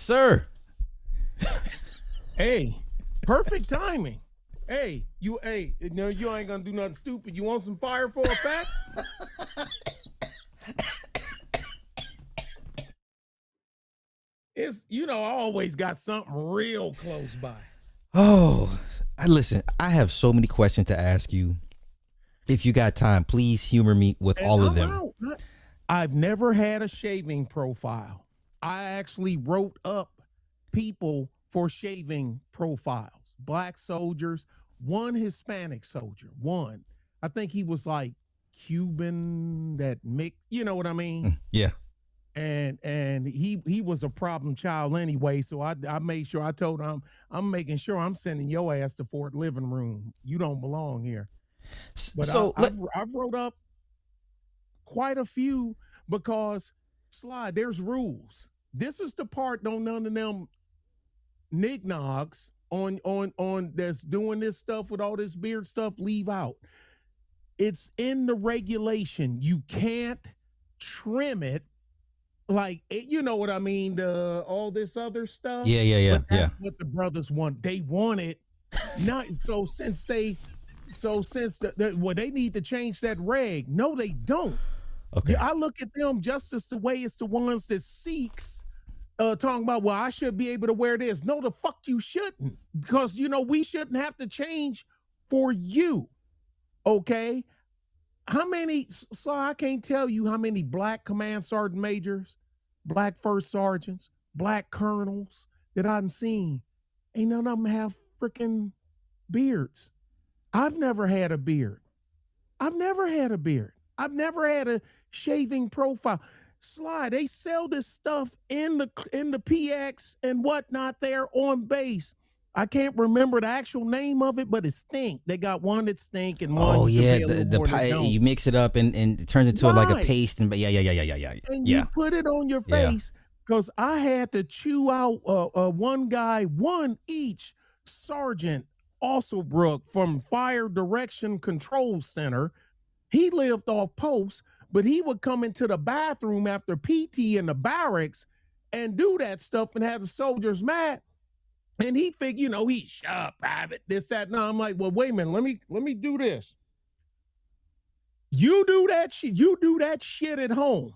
Sir. Hey, perfect timing. No, you ain't gonna do nothing stupid. You want some fire for a fact? I always got something real close by. Oh, listen, I have so many questions to ask you. If you got time, please humor me with And all of I'm them. out. I've never had a shaving profile. I actually wrote up people for shaving profiles. Black soldiers, one Hispanic soldier, one. I think he was like Cuban, that mix, you know what I mean? Yeah. And he was a problem child anyway. So I made sure I told him I'm making sure I'm sending your ass to Fort Living Room. You don't belong here. But So I've wrote up quite a few because there's rules. This is the part don't none of them nignogs on that's doing this stuff with all this beard stuff leave out. It's in the regulation. You can't trim it like you know what I mean, the all this other stuff. Yeah. But that's what the brothers want. They want it. Not since they they need to change that reg. No, they don't. Okay. I look at them just as the way it's the ones that Sikhs talking about, well, I should be able to wear this. No, the fuck you shouldn't. Because, we shouldn't have to change for you. Okay? How many, so I can't tell you how many black command sergeant majors, black first sergeants, black colonels that I've seen. Ain't none of them have freaking beards. I've never had a beard. I've never had a shaving profile. They sell this stuff in the PX and whatnot there on base. I can't remember the actual name of it, but it stink. They got one that stink and one you mix it up and it turns into like a paste and yeah. And you put it on your face because I had to chew out one each Sergeant Alsobrook from Fire Direction Control Center. He lived off post, but he would come into the bathroom after PT in the barracks and do that stuff and have the soldiers mad. And he figured, he's sharp, private, this, that. No, I'm like, well, wait a minute. Let me do this. You do that shit. You do that shit at home.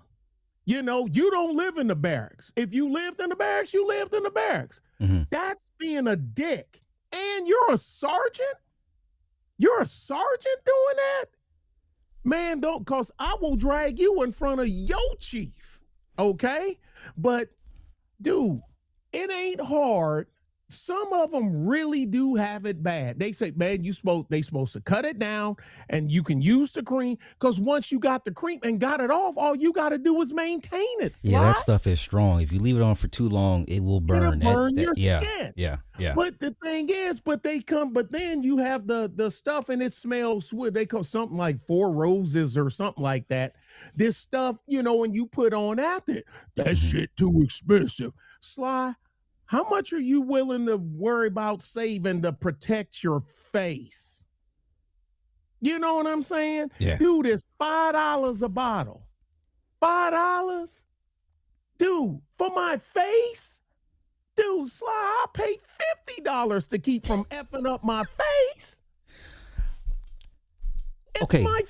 You don't live in the barracks. If you lived in the barracks, you lived in the barracks. Mm-hmm. That's being a dick. And you're a sergeant? You're a sergeant doing that? Man, don't, cause I will drag you in front of your chief. Okay? But dude, it ain't hard. Some of them really do have it bad. They say, man, they supposed to cut it down and you can use the cream. Cause once you got the cream and got it off, all you got to do is maintain it. Yeah, that stuff is strong. If you leave it on for too long, it will burn. It'll burn your skin. Yeah. But the thing is, but then you have the stuff and it smells sweet. They call something like Four Roses or something like that. This stuff, and you put on after that shit too expensive. How much are you willing to worry about saving to protect your face? You know what I'm saying? Yeah. Dude, it's $5 a bottle. $5? Dude, for my face? Dude, I'll pay $50 to keep from effing up my face. It's my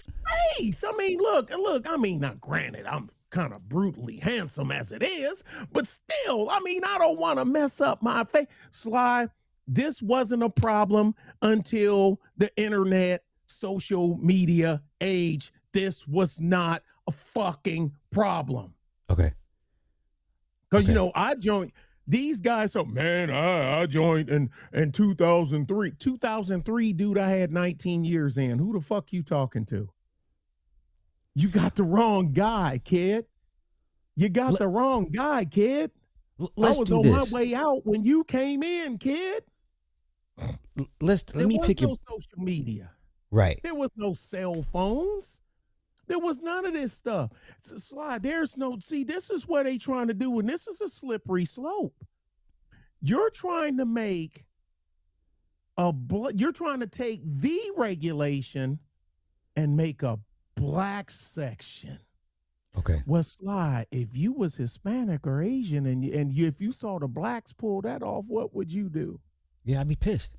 face. I mean, look, not granted, I'm kind of brutally handsome as it is, but still, I don't want to mess up my face. This wasn't a problem until the internet, social media age. This was not a fucking problem. Okay. Because, I joined, these guys, I joined in 2003. 2003, dude, I had 19 years in. Who the fuck you talking to? You got the wrong guy, kid. You got the wrong guy, kid. I was on my way out when you came in, kid. Let me pick your social media. Right. There was no cell phones. There was none of this stuff. This is what they trying to do, and this is a slippery slope. You're trying to make you're trying to take the regulation and make a black section. Okay. Well, Sly, if you was Hispanic or Asian if you saw the blacks pull that off, what would you do? Yeah, I'd be pissed.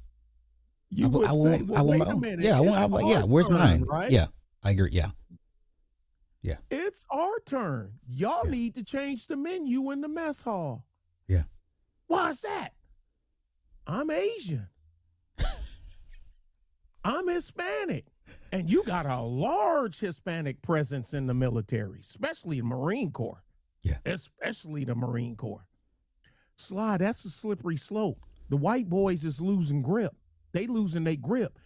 You would say, I well, want my wait a own. minute, Yeah, I want. it's I'm like, our yeah, where's turn, mine? right? Yeah, I agree. Yeah, yeah, It's our turn. Y'all yeah, need to change the menu in the mess hall. yeah. Why's that? I'm Asian. I'm Hispanic. And you got a large Hispanic presence in the military, especially the Marine Corps. Yeah. Especially the Marine Corps. Sly, that's a slippery slope. The white boys is losing grip. They losing their grip.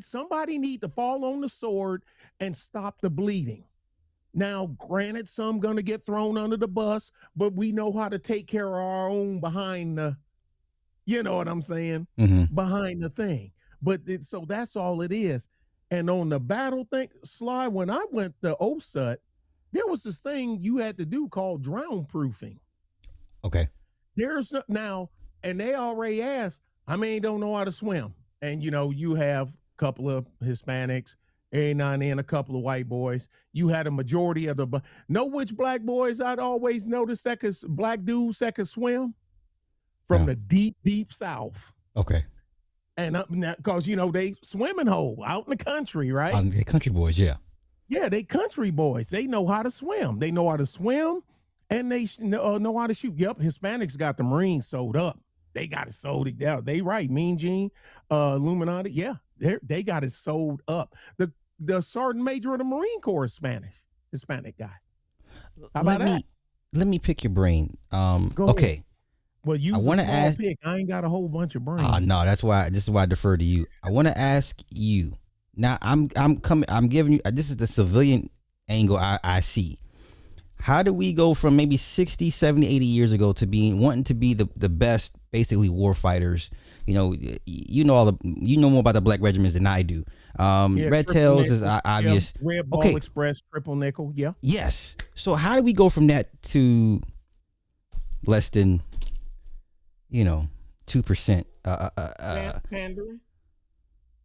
Somebody need to fall on the sword and stop the bleeding. Now, granted, some gonna get thrown under the bus, but we know how to take care of our own behind the, you know what I'm saying? Mm-hmm. Behind the thing. So that's all it is. And on the battle thing, Sly, when I went to OSUT, there was this thing you had to do called drown proofing. Okay. Now, and they already asked, don't know how to swim. And you have a couple of Hispanics, every now and then a couple of white boys. You had a majority of know which black boys I'd always noticed black dudes that could swim? From the deep, deep South. Okay. And because they swimming hole out in the country, right? They country boys, yeah. Yeah, they country boys. They know how to swim. They know how to swim, and they know how to shoot. Yep, Hispanics got the Marines sold up. They got it sold out. They right, Mean Gene, Illuminati. Yeah, they got it sold up. The sergeant major of the Marine Corps is Hispanic guy. How about that? Let me pick your brain. Go okay. ahead. Well, use a small pick. I ain't got a whole bunch of brains. No, this is why I defer to you. I want to ask you. Now, I'm giving you, this is the civilian angle I see. How do we go from maybe 60, 70, 80 years ago to wanting to be the best, basically, war fighters? You know more about the black regiments than I do. Red Tails is obvious. Yeah, Red Ball Express, Triple Nickel, yeah. Yes. So how do we go from that to less than 2%?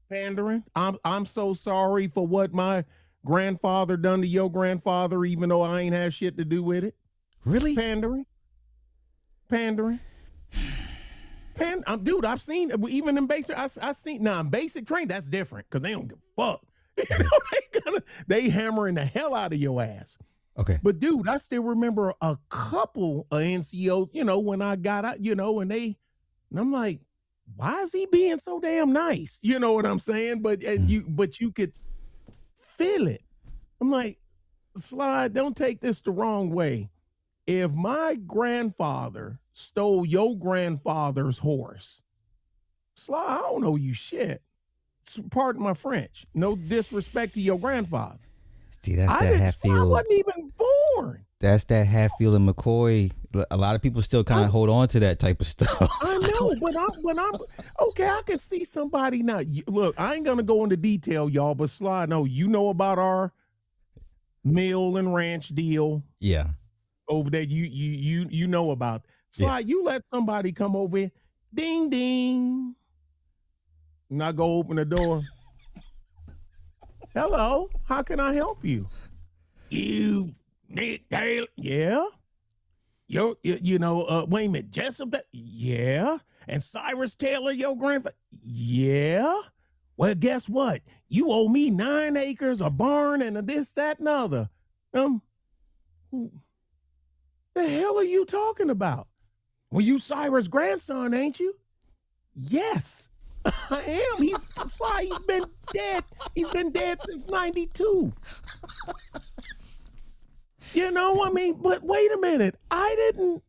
Pandering. I'm so sorry for what my grandfather done to your grandfather, even though I ain't have shit to do with it. Really? Pandering. Dude, I've seen even in basic. I seen now in basic training. That's different because they don't give a fuck. They hammering the hell out of your ass. Okay. But dude, I still remember a couple of NCOs. When I got out, and I'm like, why is he being so damn nice? You know what I'm saying? But you could feel it. I'm like, Sly, don't take this the wrong way. If my grandfather stole your grandfather's horse, Sly, I don't owe you shit. Pardon my French. No disrespect to your grandfather. See, that's that Hatfield. I wasn't even born. That's that Hatfield and McCoy. A lot of people still kind of hold on to that type of stuff. I know, but I'm okay. I can see somebody now. Look, I ain't gonna go into detail, y'all, but Sly, no, you know about our mill and ranch deal. Yeah. Over there, you know about. Sly, you let somebody come over here, ding ding, and I go open the door. Hello, how can I help you? You Nick Taylor? Yeah. Wait a minute, Jessup? Yeah. And Cyrus Taylor, your grandfather? Yeah. Well, guess what? You owe me 9 acres, a barn, and a this, that, and other. The hell are you talking about? Well, you Cyrus' grandson, ain't you? Yes, I am. He's been dead. He's been dead since 92. But wait a minute. I didn't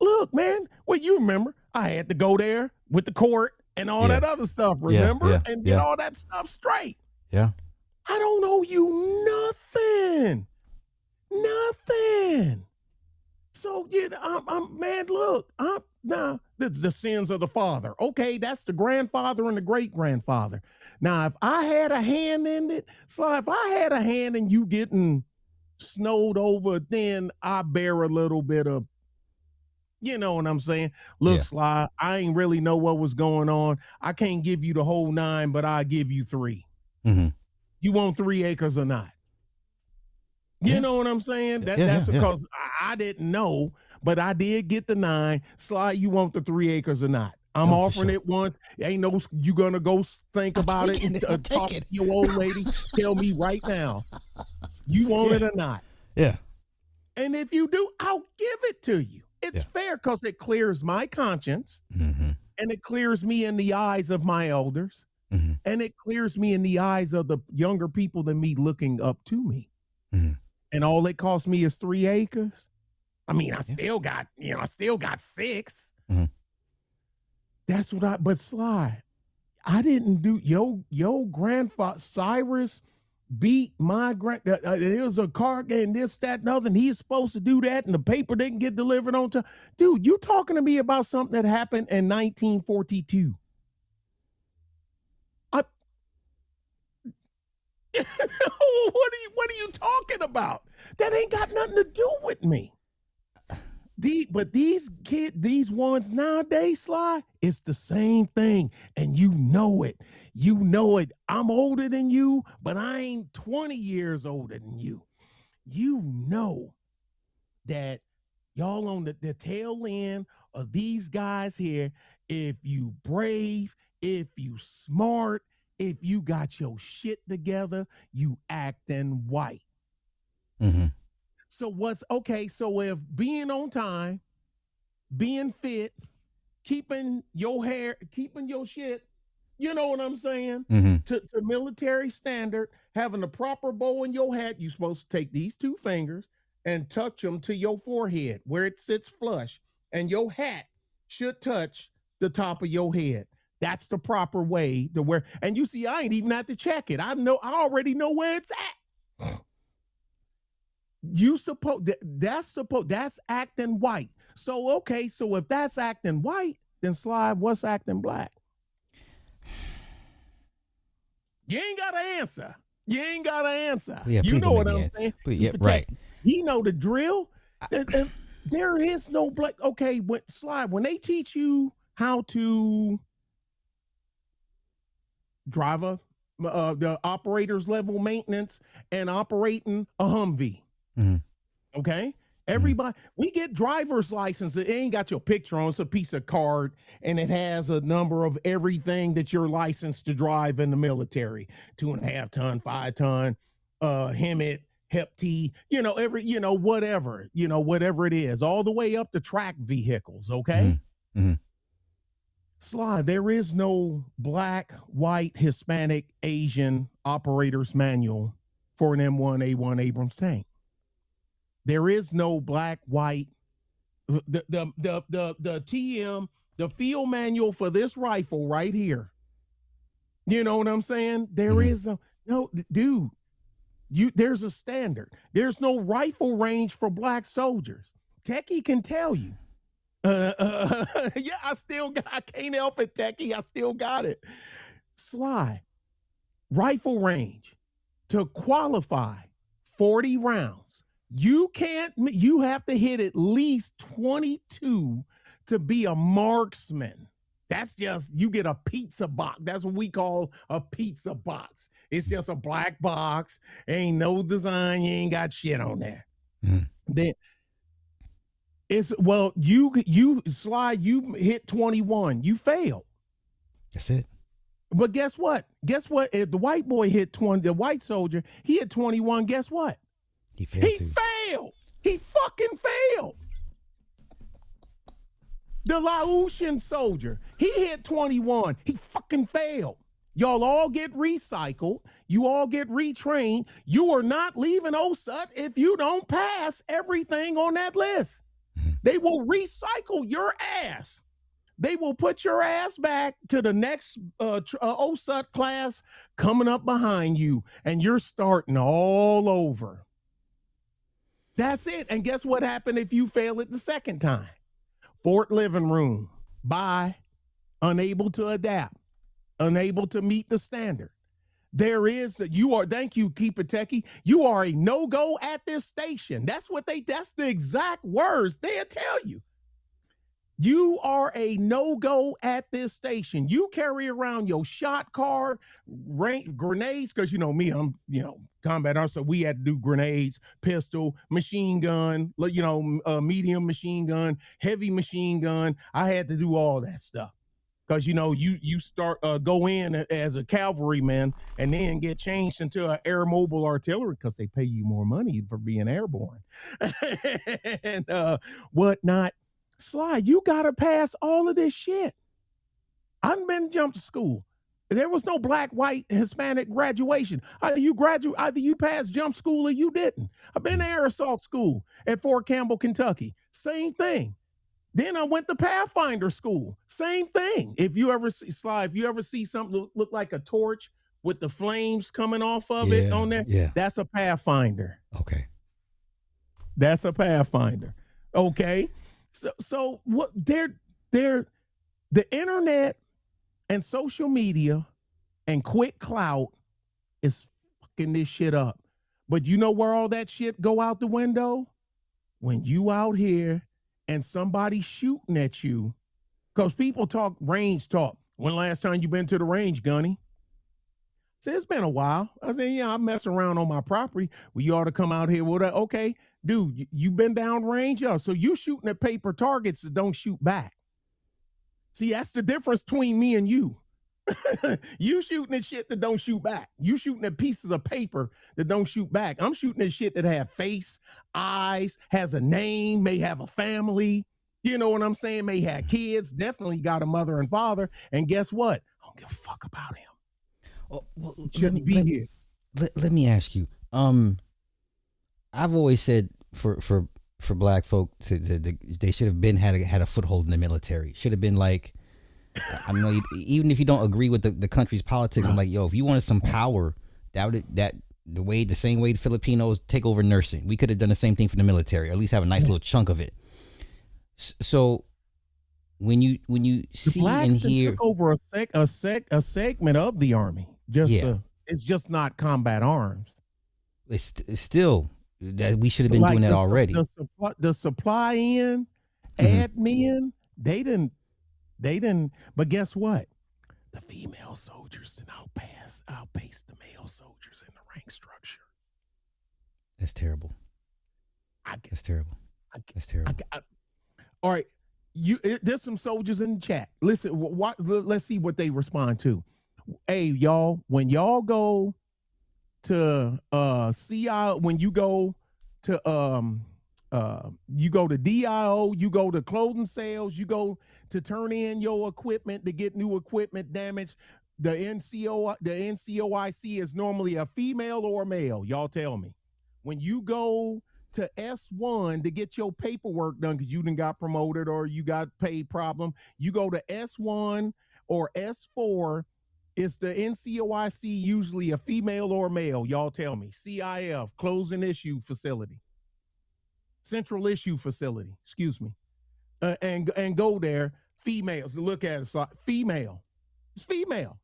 look, man. Well, you remember I had to go there with the court and all that other stuff, remember? And get all that stuff straight. Yeah. I don't owe you nothing. Nothing. So, now the sins of the father. Okay, that's the grandfather and the great-grandfather. Now, if I had a hand in it, if I had a hand in you getting snowed over, then I bear a little bit of, you know what I'm saying? Look, Sly, I ain't really know what was going on. I can't give you the whole 9, but I'll give you 3. Mm-hmm. You want 3 acres or not? You know what I'm saying? That's because I didn't know, but I did get the 9. Sly, you want the 3 acres or not? I'm offering it once. Ain't no you gonna go think about it and talk to your old lady. Tell me right now, you want it or not? Yeah. And if you do, I'll give it to you. It's fair because it clears my conscience, and it clears me in the eyes of my elders, and it clears me in the eyes of the younger people than me looking up to me. And all it cost me is 3 acres. I mean, I still got 6. That's what but Sly, I didn't do, your grandfather, Cyrus, beat my there was a car and this, that, and other, and he's supposed to do that, and the paper didn't get delivered on time. Dude, you talking to me about something that happened in 1942. What are you talking about? That ain't got nothing to do with me. But these ones nowadays, Sly, it's the same thing, and you know it. You know it. I'm older than you, but I ain't 20 years older than you. You know that y'all on the tail end of these guys here, if you brave, if you smart, if you got your shit together, you acting white. So so if being on time, being fit, keeping your hair, keeping your shit, you know what I'm saying? To military standard, having the proper bow in your hat, you're supposed to take these 2 fingers and touch them to your forehead where it sits flush, and your hat should touch the top of your head. That's the proper way to wear. And you see, I ain't even have to check it. I already know where it's at. That's acting white. So so if that's acting white, then Sly, what's acting black? You ain't got to answer. Yeah, you know what I'm saying? Right. You know the drill. There is no black. Okay, when they teach you how to drive the operator's level maintenance and operating a Humvee. Okay, everybody, we get driver's license. It ain't got your picture on. It's a piece of card, and it has a number of everything that you're licensed to drive in the military: 2.5 ton, 5 ton, HEMT, Hep T. Whatever it is, all the way up to track vehicles. Okay. Sly, there is no black, white, Hispanic, Asian operator's manual for an M1A1 Abrams tank. There is no black, white, the TM, the field manual for this rifle right here. You know what I'm saying? There is no, dude, there's a standard. There's no rifle range for black soldiers. Techie can tell you. Yeah, I can't help it, Techie. I still got it. Sly, rifle range to qualify 40 rounds. You have to hit at least 22 to be a marksman. That's just, you get a pizza box. That's what we call a pizza box. It's just a black box. Ain't no design. You ain't got shit on there. Then you Sly, you hit 21. You failed. That's it. But guess what? If the white boy hit 20, the white soldier, he hit 21. Guess what? He failed. He fucking failed. The Laotian soldier, he hit 21. He fucking failed. Y'all all get recycled. You all get retrained. You are not leaving OSUT if you don't pass everything on that list. They will recycle your ass. They will put your ass back to the next OSUT class coming up behind you, and you're starting all over. That's it. And guess what happened if you fail it the second time? Fort living room. Bye. Unable to adapt. Unable to meet the standard. Thank you, Keep It Techie. You are a no-go at this station. That's the exact words they'll tell you. You are a no-go at this station. You carry around your shot card, grenades, because you know me, I'm, combat arms. So we had to do grenades, pistol, machine gun, medium machine gun, heavy machine gun. I had to do all that stuff. Because you start go in as a cavalryman and then get changed into an air mobile artillery because they pay you more money for being airborne and whatnot. Sly, you gotta pass all of this shit. I've been jumped to school. There was no black, white, Hispanic graduation. Either you passed jump school or you didn't. I've been to air assault school at Fort Campbell, Kentucky. Same thing. Then I went to Pathfinder school. Same thing. If you ever see something look like a torch with the flames coming off of it on there, that's a Pathfinder. Okay. That's a Pathfinder. Okay. So what the internet and social media and quick clout is fucking this shit up. But you know where all that shit go out the window? When you out here and somebody shooting at you, because people talk range talk. When last time you been to the range, Gunny? So it's been a while. I said, yeah, I mess around on my property. Well, you ought to come out here with that. Okay, dude, you been down range? Yeah, so you shooting at paper targets that don't shoot back. See, that's the difference between me and you. You shooting at shit that don't shoot back. You shooting at pieces of paper that don't shoot back. I'm shooting at shit that have face, eyes, has a name, may have a family. You know what I'm saying? May have kids, definitely got a mother and father. And guess what? I don't give a fuck about him. Oh, well, here. Let me ask you. I've always said for black folk they should have been had a foothold in the military. Should have been like, I know even if you don't agree with the country's politics, I'm like, yo, if you wanted some power, the same way the Filipinos take over nursing, we could have done the same thing for the military, or at least have a nice little chunk of it. So when you see and hear, took over a segment of the army, it's just not combat arms. It's still that we should have been doing that already. The supply in, admin, they didn't. But guess what? The female soldiers didn't outpace the male soldiers in the rank structure. That's terrible. That's terrible. All right, there's some soldiers in the chat. Listen, let's see what they respond to. Hey, y'all, when y'all go to CI, when you go to DIO, you go to clothing sales, you go to turn in your equipment to get new equipment damaged. The NCOIC is normally a female or a male. Y'all tell me. When you go to S1 to get your paperwork done because you done got promoted or you got pay problem, you go to S1 or S4. It's the NCOIC, usually a female or a male. Y'all tell me. CIF, closing issue facility. Central issue facility, excuse me. And go there, females. Look at it, female. It's females.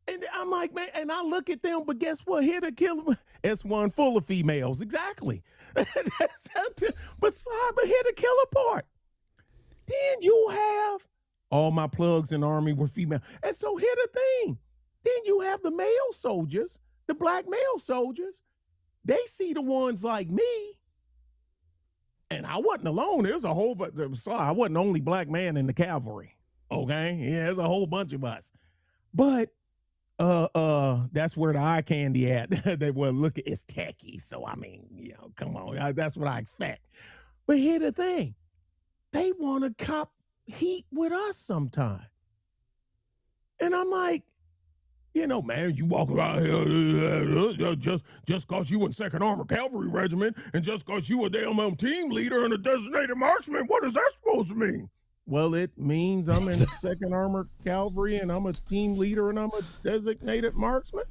And I'm like, man, and I look at them, but guess what? Here to kill them. S1 full of females, exactly. But here to kill a part. Then you have all my plugs in the Army were female. And so here the thing. Then you have the male soldiers, the black male soldiers. They see the ones like me. And I wasn't alone. There's a whole bunch. I wasn't the only black man in the cavalry. Okay. Yeah, there's a whole bunch of us. But that's where the eye candy at. They were looking, it's techie. So I mean, come on. That's what I expect. But here's the thing. They want to cop heat with us sometime. And I'm like, man, you walk around here just because you in 2nd Armored Cavalry Regiment and just because you a damn team leader and a designated marksman, what is that supposed to mean? Well, it means I'm in 2nd Armored Cavalry and I'm a team leader and I'm a designated marksman.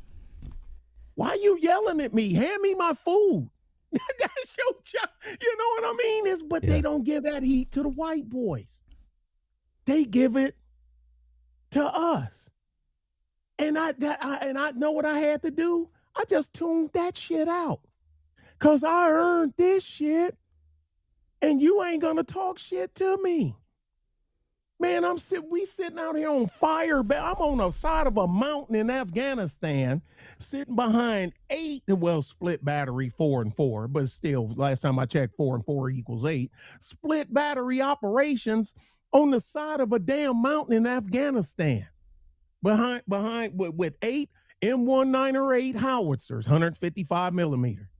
Why are you yelling at me? Hand me my food. That's your job. You know what I mean? But they don't give that heat to the white boys. They give it to us. And I know what I had to do. I just tuned that shit out. Cause I earned this shit. And you ain't gonna talk shit to me. Man, we sitting out here on fire. I'm on the side of a mountain in Afghanistan, sitting behind 8, well, split battery 4 and 4, but still, last time I checked, 4 and 4 equals 8. Split battery operations on the side of a damn mountain in Afghanistan, behind with 8 M1908 howitzers, 155 millimeter.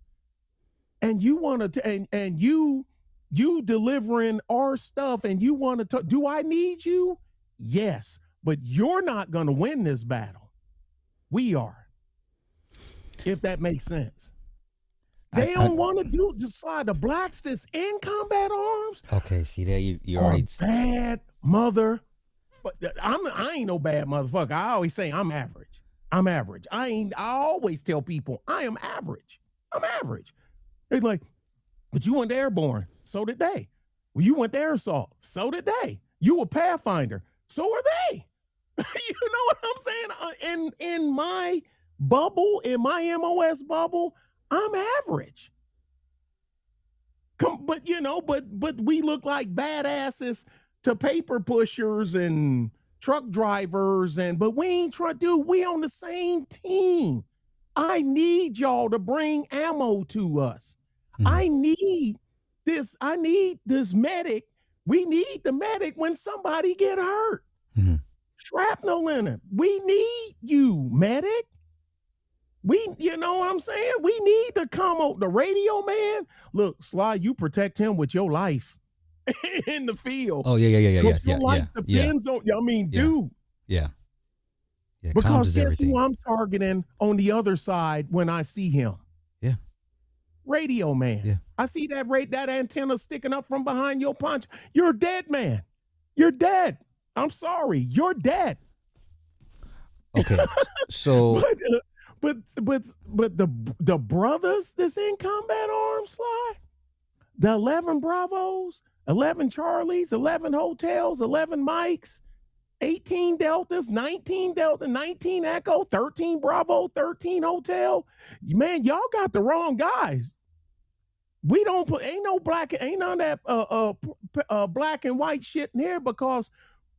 And you want to, and you delivering our stuff, and you want to, do I need you? Yes, but you're not going to win this battle. We are, if that makes sense. They don't want to just slide the blacks that's in combat arms. Okay, see there, you already bad mother. But I ain't no bad motherfucker. I always say I'm average. I always tell people I am average. I'm average. It's like, but you went to airborne. So did they. Well, you went to air assault. So did they. You a Pathfinder. So are they. You know what I'm saying? In my bubble, in my MOS bubble, I'm average. But we look like badasses to paper pushers and truck drivers, but we ain't trying to do. We on the same team. I need y'all to bring ammo to us. Mm-hmm. I need this medic. We need the medic when somebody get hurt. Mm-hmm. Shrapnel in it. We need you, medic. You know what I'm saying? We need to come on the radio, man. Look, Sly, you protect him with your life in the field. Oh, yeah. Your life depends on, dude. Yeah. Because guess who I'm targeting on the other side when I see him? Yeah. Radio man. Yeah. I see that antenna sticking up from behind your punch. You're dead, man. You're dead. I'm sorry. You're dead. Okay. So but the brothers that's in combat arms, Sly, the 11 Bravos, 11 Charlies, 11 hotels, 11 Mikes, 18 Deltas, 19 Delta, 19 Echo, 13 Bravo, 13 Hotel. Man, y'all got the wrong guys. We don't put, ain't none of that black and white shit in here, because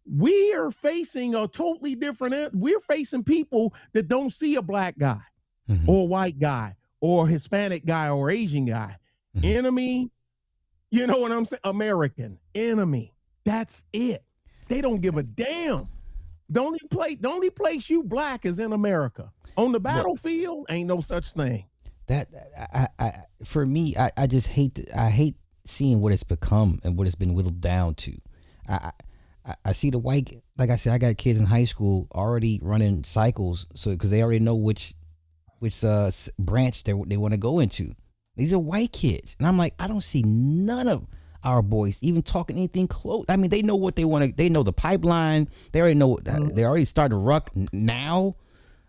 we are facing a totally different, we're facing people that don't see a black guy, mm-hmm. or white guy or Hispanic guy or Asian guy. Mm-hmm. Enemy, you know what I'm saying? American enemy. That's it. They don't give a damn. The only place you black is in America. On the battlefield, ain't no such thing. That for me, I just hate I hate seeing what it's become and what it's been whittled down to. I see the white, like I said, I got kids in high school already running cycles, so because they already know which branch they want to go into. These are white kids, and I'm like, I don't see none of our boys even talking anything close. I mean, they know what they want to. They know the pipeline. They already know. They already started to ruck now.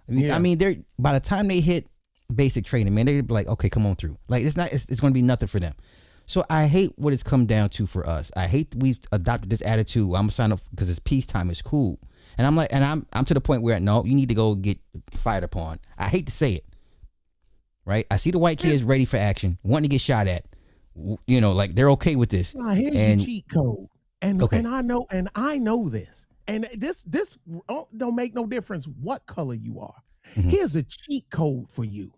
I mean, they're by the time they hit basic training, man, they're like, okay, come on through. Like it's going to be nothing for them. So I hate what it's come down to for us. I hate we've adopted this attitude. I'm gonna sign up because it's peacetime. It's cool, and I'm like, and I'm to the point where no, you need to go get fired upon. I hate to say it, right? I see the white kids ready for action, wanting to get shot at. You know, like they're okay with this. Now, here's your cheat code, and I know this, and this don't make no difference what color you are. Mm-hmm. Here's a cheat code for you.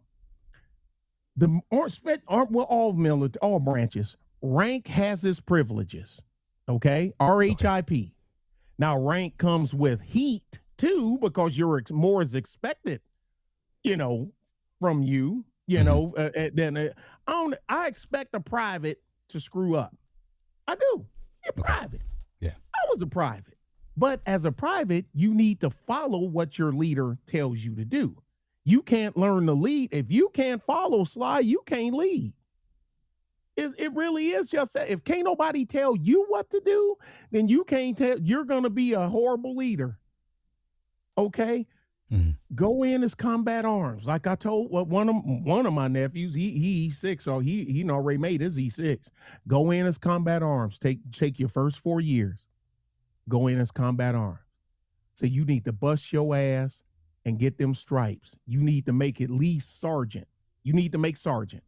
All branches. Rank has its privileges. Okay, RHIP. Okay. Now, rank comes with heat too, because more is expected. From you. I expect a private to screw up. I do. You're private. Yeah. I was a private. But as a private, you need to follow what your leader tells you to do. You can't learn to lead. If you can't follow, Sly, you can't lead. It really is just that. If can't nobody tell you what to do, then you can't tell. You're going to be a horrible leader. Okay? Mm-hmm. Go in as combat arms. Like I told one of my nephews, he E6, so he already made his E6. Go in as combat arms. Take your first 4 years. Go in as combat arms. So you need to bust your ass and get them stripes. You need to make at least sergeant. You need to make sergeant.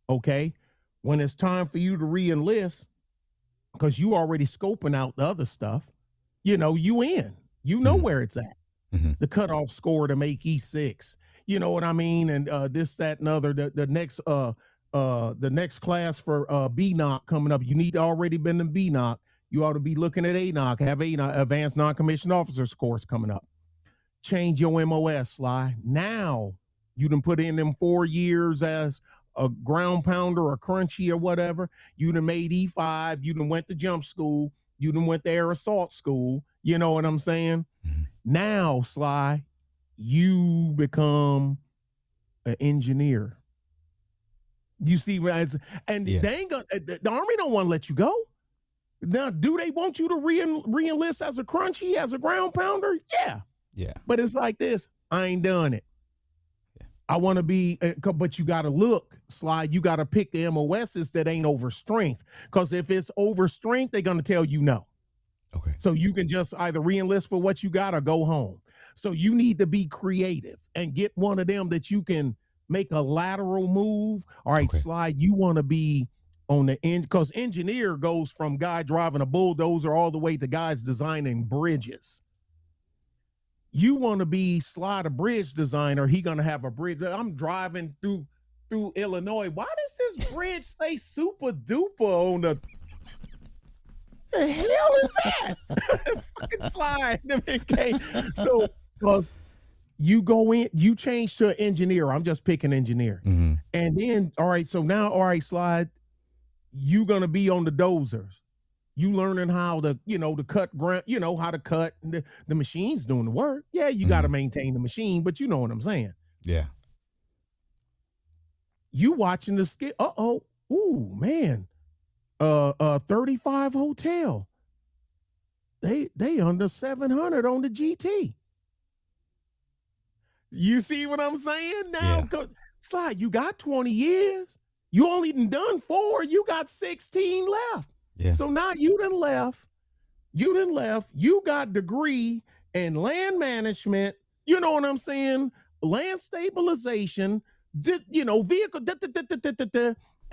Okay? When it's time for you to re-enlist, because you already scoping out the other stuff, you know, you in. You know where it's at. Mhm. The cutoff score to make E6. You know what I mean? And this, that, and other. The next class for B knock coming up. You need to already been in B knock. You ought to be looking at A knock. Have A knock, advanced non-commissioned officers course coming up. Change your MOS, Sly. Now you done put in them 4 years as a ground pounder or crunchy or whatever. You done made E5. You done went to jump school. You done went to air assault school. You know what I'm saying? Mhm. Now, Sly, you become an engineer. You see, and Yeah. they ain't gonna, the Army don't want to let you go. Now, do they want you to re-enlist as a crunchy, as a ground pounder? Yeah. Yeah. But it's like this. I ain't done it. Yeah. I want to be, but you got to look, Slide. You got to pick the MOSs that ain't over strength. Because if it's over strength, they're going to tell you no. Okay. So you can just either re-enlist for what you got or go home. So you need to be creative and get one of them that you can make a lateral move. All right, Okay. Slide, you want to be on the end, because engineer goes from guy driving a bulldozer all the way to guys designing bridges. You want to be Slide a bridge designer. He gonna have a bridge. I'm driving through Illinois. Why does this bridge say super duper on the hell is that? Fucking Slide. Okay. So, because you go in, you change to an engineer. I'm just picking engineer. Mm-hmm. And then, all right, so now, all right, Slide, you gonna be on the dozers. You learning how to, to cut ground, how to cut. The machine's doing the work. Yeah, you got to maintain the machine, but you know what I'm saying. Yeah. You watching the skit. Ooh, man. 35 hotel. They under 700 on the GT. You see what I'm saying? Now, Slide, you got 20 years. You only done 4. You got 16 left. Yeah. So now you done left. You got degree in land management. You know what I'm saying? Land stabilization. Vehicle.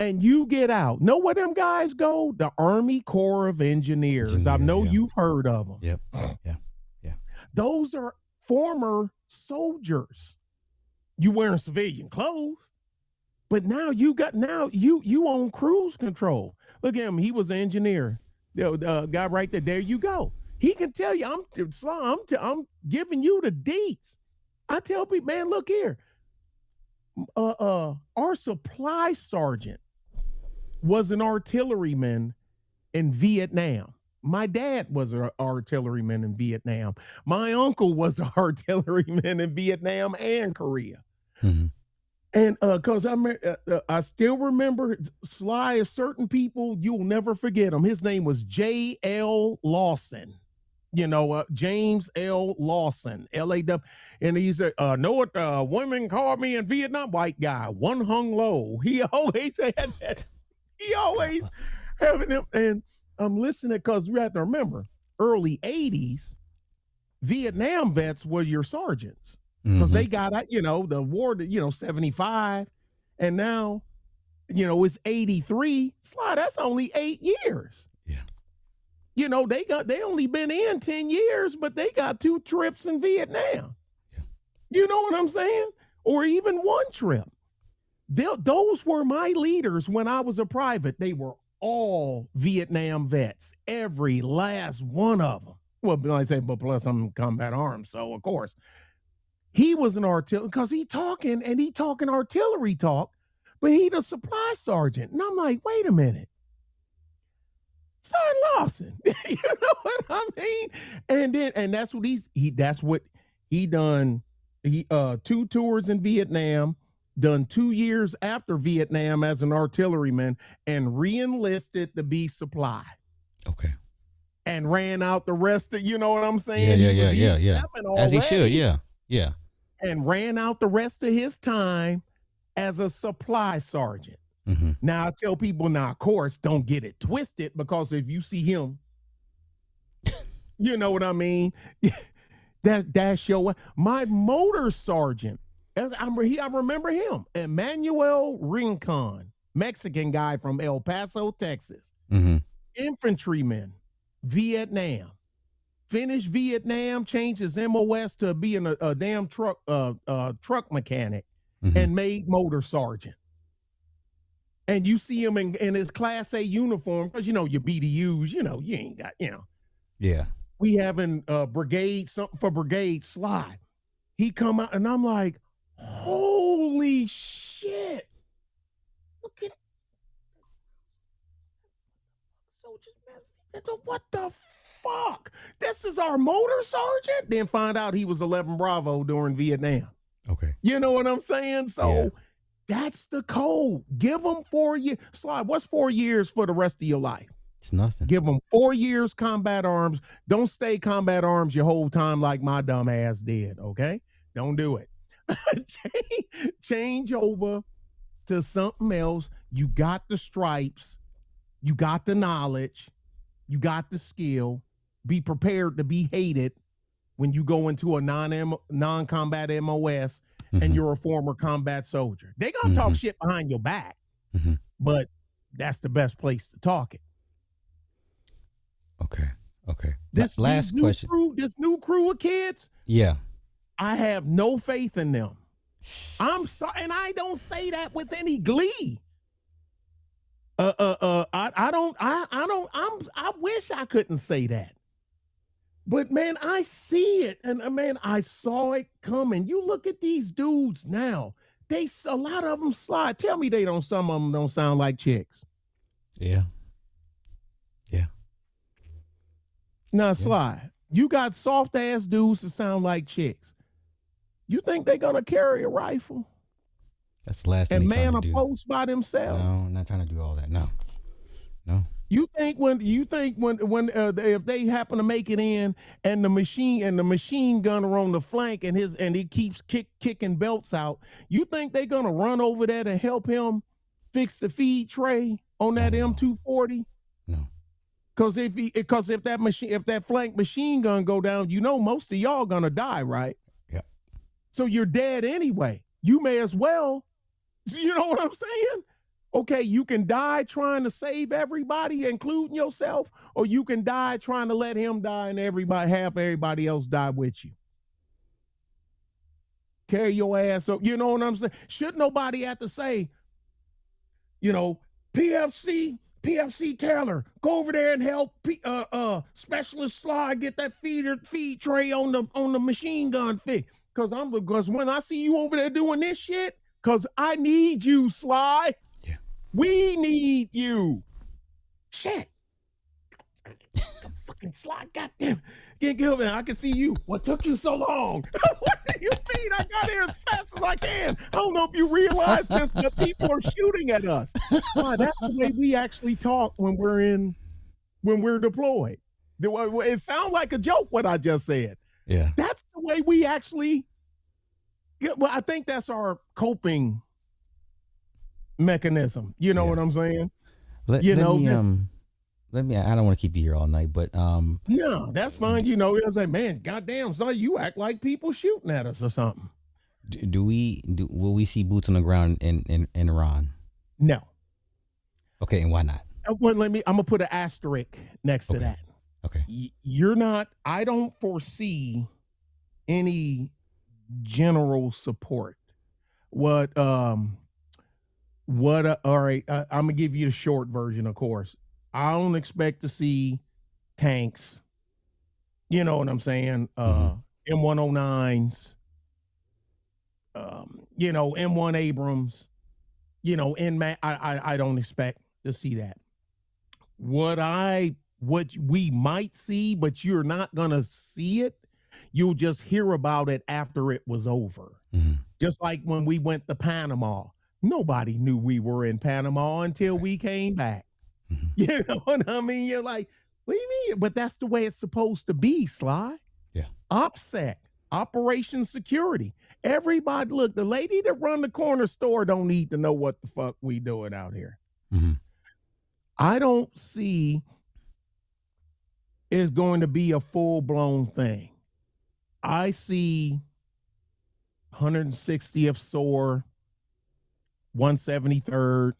And you get out. Know where them guys go? The Army Corps of Engineers. I know you've heard of them. Yep. Yeah. Those are former soldiers. You wearing civilian clothes. But now you own cruise control. Look at him. He was an engineer. The guy right there. There you go. He can tell you. I'm giving you the deets. I tell people, man, look here. Our supply sergeant was an artilleryman in Vietnam. My dad was an artilleryman in Vietnam. My uncle was an artilleryman in Vietnam and Korea. Mm-hmm. And because I still remember Sly, as certain people, you'll never forget him. His name was J.L. Lawson. James L. Lawson, L.A.W. And he said, know what women called me in Vietnam? White guy, one hung low. He always had that. He always having him. And I'm listening because we have to remember, early 80s, Vietnam vets were your sergeants. Because they got out, the war, 75, and now, it's 83. Sly, that's only 8 years. Yeah. They only been in 10 years, but they got 2 trips in Vietnam. Yeah. You know what I'm saying? Or even 1 trip. Those were my leaders when I was a private. They were all Vietnam vets, every last one of them. Well, I say, but plus I'm combat arms, so of course. He was an artillery, because he talking artillery talk, but he the supply sergeant. And I'm like, wait a minute. Sergeant Lawson. You know what I mean? And that's what he done. He 2 tours in Vietnam, done 2 years after Vietnam as an artilleryman, and re-enlisted to be supply. Okay. And ran out the rest of, you know what I'm saying? Yeah. As he should, yeah. And ran out the rest of his time as a supply sergeant. Mm-hmm. Now I tell people, now of course, don't get it twisted, because if you see him, you know what I mean? That's my motor sergeant. I remember him, Emmanuel Rincon, Mexican guy from El Paso, Texas. Mm-hmm. Infantryman, Vietnam. finished Vietnam, changed his MOS to being a damn truck mechanic, and made motor sergeant. And you see him in his Class A uniform, because your BDUs, you ain't got, Yeah. we having brigade, something for brigade slide. He come out and I'm like, holy shit. Look at soldiers, man. What the fuck? This is our motor sergeant? Then find out he was 11 Bravo during Vietnam. Okay. You know what I'm saying? So that's the code. Give them 4 years. Slide, what's 4 years for the rest of your life? It's nothing. Give them 4 years combat arms. Don't stay combat arms your whole time like my dumb ass did, okay? Don't do it. Change over to something else. You got the stripes. You got the knowledge. You got the skill. Be prepared to be hated when you go into a non-combat MOS and you're a former combat soldier. They're going to talk shit behind your back, but that's the best place to talk it. Okay. This last question. This new crew of kids, yeah, I have no faith in them. I'm sorry, and I don't say that with any glee. I wish I couldn't say that. But man, I see it, and man, I saw it coming. You look at these dudes now; a lot of them slide. Tell me some of them don't sound like chicks. Yeah. Now, slide. You got soft ass dudes that sound like chicks. You think they're gonna carry a rifle? That's the last thing. And man a post by themselves? No, I'm not trying to do all that. No. You think when if they happen to make it in and the machine gunner on the flank and he keeps kicking belts out, you think they're gonna run over there to help him fix the feed tray on that M240? No. Because if that flank machine gun go down, most of y'all gonna die, right? Yeah. So you're dead anyway. You may as well. You know what I'm saying? Okay, you can die trying to save everybody, including yourself, or you can die trying to let him die and half everybody else die with you. Carry your ass up. You know what I'm saying? Should nobody have to say, PFC Taylor, go over there and help Specialist Sly get that feed tray on the machine gun fix. Because when I see you over there doing this shit, because I need you, Sly. Yeah. We need you. Shit. Fucking Sly, goddamn. Get over there. I can see you. What took you so long? What do you mean? I got here as fast as I can. I don't know if you realize this, but people are shooting at us. Sly, that's the way we actually talk when we're deployed. It sounds like a joke what I just said. Yeah. That's the way we actually. Well, I think that's our coping mechanism. You know what I'm saying? Let me. I don't want to keep you here all night, but no, that's fine. I was like, man, goddamn, son, you act like people shooting at us or something. Will we see boots on the ground in Iran? No. Okay, and why not? Well, I'm gonna put an asterisk next to that. Okay. You're not. I don't foresee any general support. All right, I'm gonna give you the short version, of course. I don't expect to see tanks. You know what I'm saying? M109s, M1 Abrams, I don't expect to see that. What we might see, but you're not gonna see it. You'll just hear about it after it was over. Just like when we went to Panama. Nobody knew we were in Panama until we came back. You know what I mean? You're like, what do you mean? But that's the way it's supposed to be, Sly. Yeah. OPSEC, Operation Security. Everybody, look, the lady that run the corner store don't need to know what the fuck we doing out here. I don't see it's going to be a full-blown thing. I see 160th SOAR, 173rd,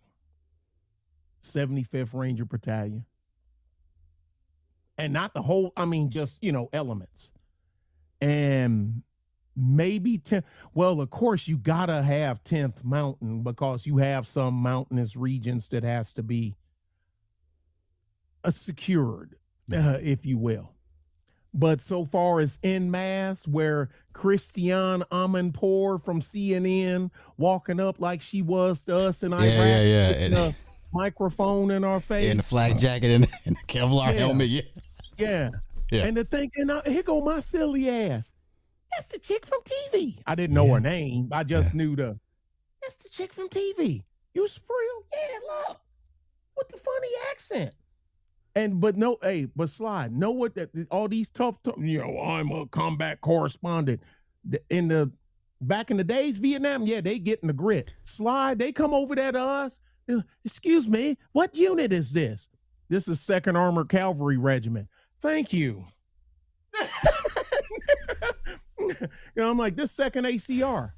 75th Ranger Battalion. and not the whole, I mean, just, elements. And maybe 10. Well, of course, you gotta have 10th mountain because you have some mountainous regions that has to be secured, if you will. But so far as en masse, where Christiane Amanpour from CNN walking up like she was to us in Iraq, sticking a microphone in our face, and the flak jacket and the Kevlar helmet, yeah. And the thing, and here go my silly ass. That's the chick from TV. I didn't know her name. I just knew that's the chick from TV. You for real? Yeah, look, with the funny accent. But Slide, know what that all these tough, I'm a combat correspondent. Back in the days, Vietnam, they get in the grit. Slide, they come over there to us. Excuse me, what unit is this? This is 2nd Armored Cavalry Regiment. Thank you. I'm like, this 2nd ACR.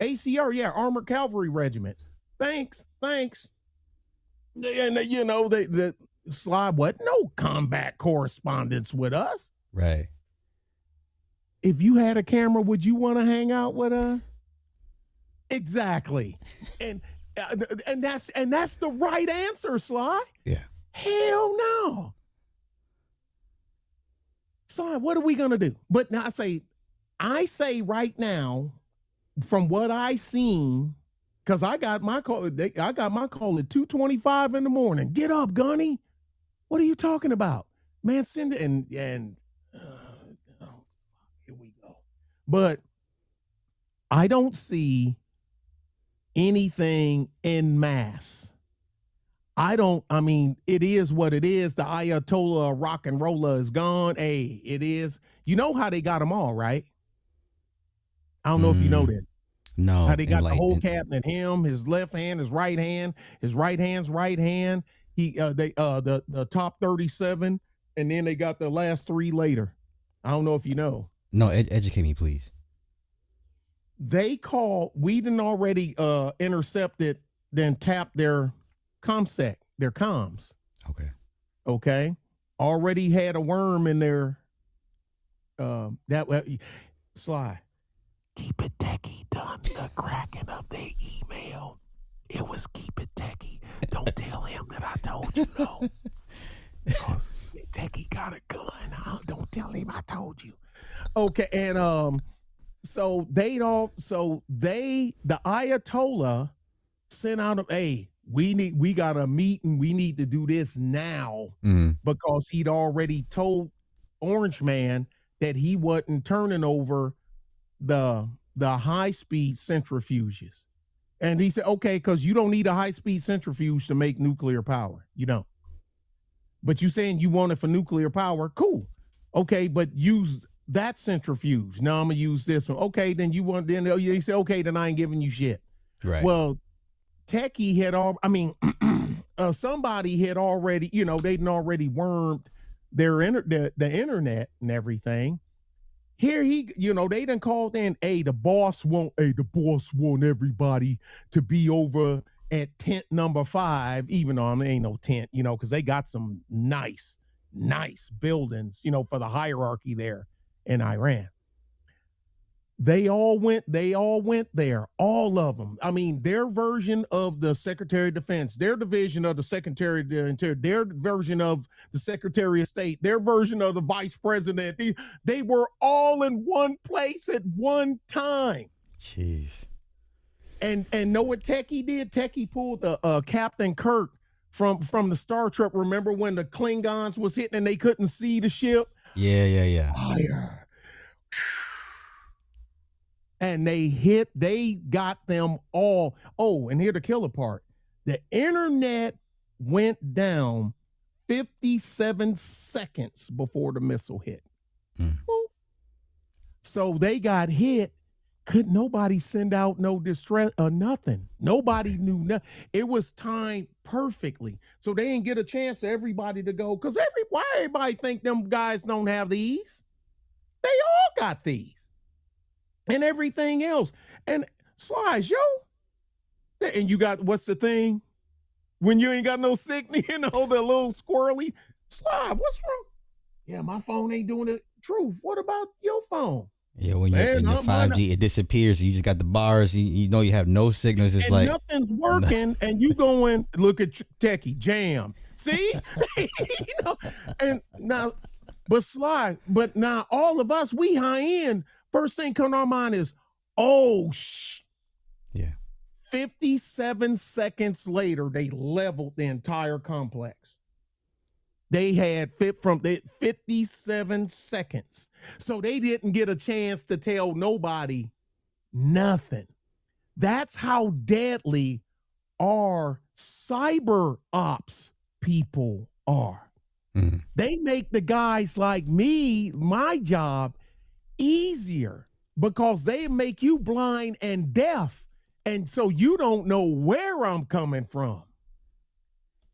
ACR, Armored Cavalry Regiment. Thanks. And the Slide, what? No combat correspondence with us. Right. If you had a camera, would you want to hang out with us? Exactly. And that's the right answer, Sly. Yeah. Hell no. Sly, what are we gonna do? But now I say right now, from what I seen, because I got my call at 2:25 in the morning. Get up, Gunny. What are you talking about? Man, send it and here we go. But I don't see anything en masse. I mean, it is what it is. The Ayatollah rock and roller is gone. Hey, it is. You know how they got them all, right? I don't know if you know that. No. How they got the whole cabinet, him, his left hand, his right hand, his right hand's right hand. The top 37, and then they got the last 3 later. I don't know if you know. No, educate me, please. We didn't already intercepted, then tapped their ComSec, their comms. Okay. Already had a worm in their Sly. Keep it techie, done the cracking of their email. It was keep it techie. Don't tell him that I told you no. Because techie got a gun. Don't tell him I told you. Okay, and the Ayatollah sent out we got a meeting. We need to do this now, because he'd already told Orange Man that he wasn't turning over the high-speed centrifuges. And he said, okay, because you don't need a high-speed centrifuge to make nuclear power. You don't. But you saying you want it for nuclear power, cool. Okay, but use that centrifuge. Now I'm going to use this one. Okay, then you say, okay, then I ain't giving you shit. Right. Well, Techie had somebody had already, they'd already wormed the internet and everything. Here they done called in, the boss want everybody to be over at tent number 5, even though there ain't no tent, because they got some nice buildings, for the hierarchy there in Iran. They all went there, all of them. I mean, their version of the Secretary of Defense, their division of the Secretary of the Interior, their version of the Secretary of State, their version of the Vice President. They were all in one place at one time. Jeez. And know what Techie did? Techie pulled Captain Kirk from the Star Trek. Remember when the Klingons was hitting and they couldn't see the ship? Yeah. Fire. And they got them all. Oh, and here the killer part. The internet went down 57 seconds before the missile hit. So they got hit. Could nobody send out no distress or nothing? Nobody knew nothing. It was timed perfectly. So they didn't get a chance for everybody to go. Because why everybody think them guys don't have these? They all got these. And everything else. And Slides, and you got, what's the thing? When you ain't got no signal, the little squirrely, Slide, what's wrong? Yeah, my phone ain't doing it. Truth. What about your phone? Yeah, when you're Man, in the mine 5G, it disappears. You just got the bars. You know you have no signals. It's and like nothing's working, and you going look at Techie jam. See, and now, but Sly, but now all of us, we high end. First thing come to our mind is, oh yeah, 57 seconds later, they leveled the entire complex. They had 57 seconds, so they didn't get a chance to tell nobody nothing. That's how deadly our cyber ops people are. Mhm. They make the guys like me, my job, easier because they make you blind and deaf. And so you don't know where I'm coming from.